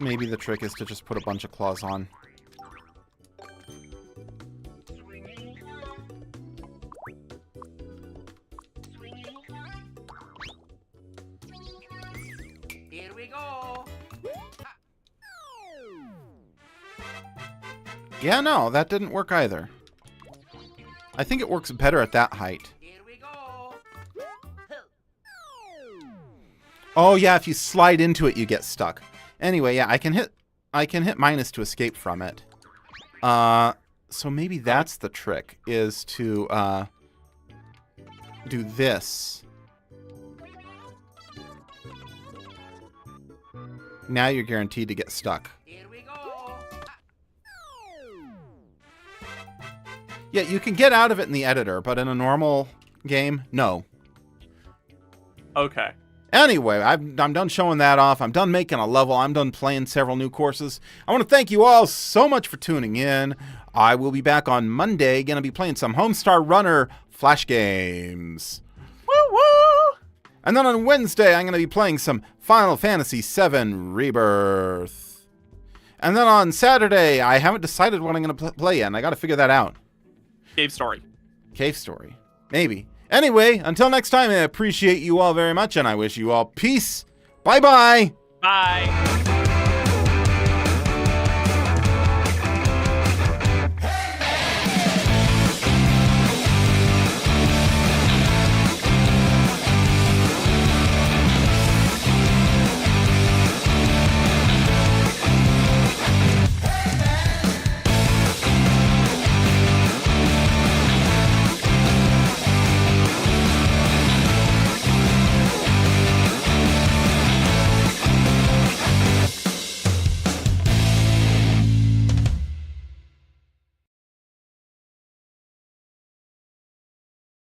Maybe the trick is to just put a bunch of claws on. Here we go. Yeah, no, that didn't work either. I think it works better at that height. Here we go. Oh yeah, if you slide into it, you get stuck. Anyway, yeah, I can hit minus to escape from it. So maybe that's the trick, is to do this. Now you're guaranteed to get stuck. Here we go. Yeah, you can get out of it in the editor, but in a normal game, no. Okay. Anyway, I'm done showing that off. I'm done making a level. I'm done playing several new courses. I want to thank you all so much for tuning in. I will be back on Monday. Going to be playing some Homestar Runner Flash games. Woo woo! And then on Wednesday, I'm going to be playing some Final Fantasy VII Rebirth. And then on Saturday, I haven't decided what I'm going to play yet, and I got to figure that out. Cave Story. Cave Story. Maybe. Anyway, until next time, I appreciate you all very much, and I wish you all peace. Bye-bye. Bye.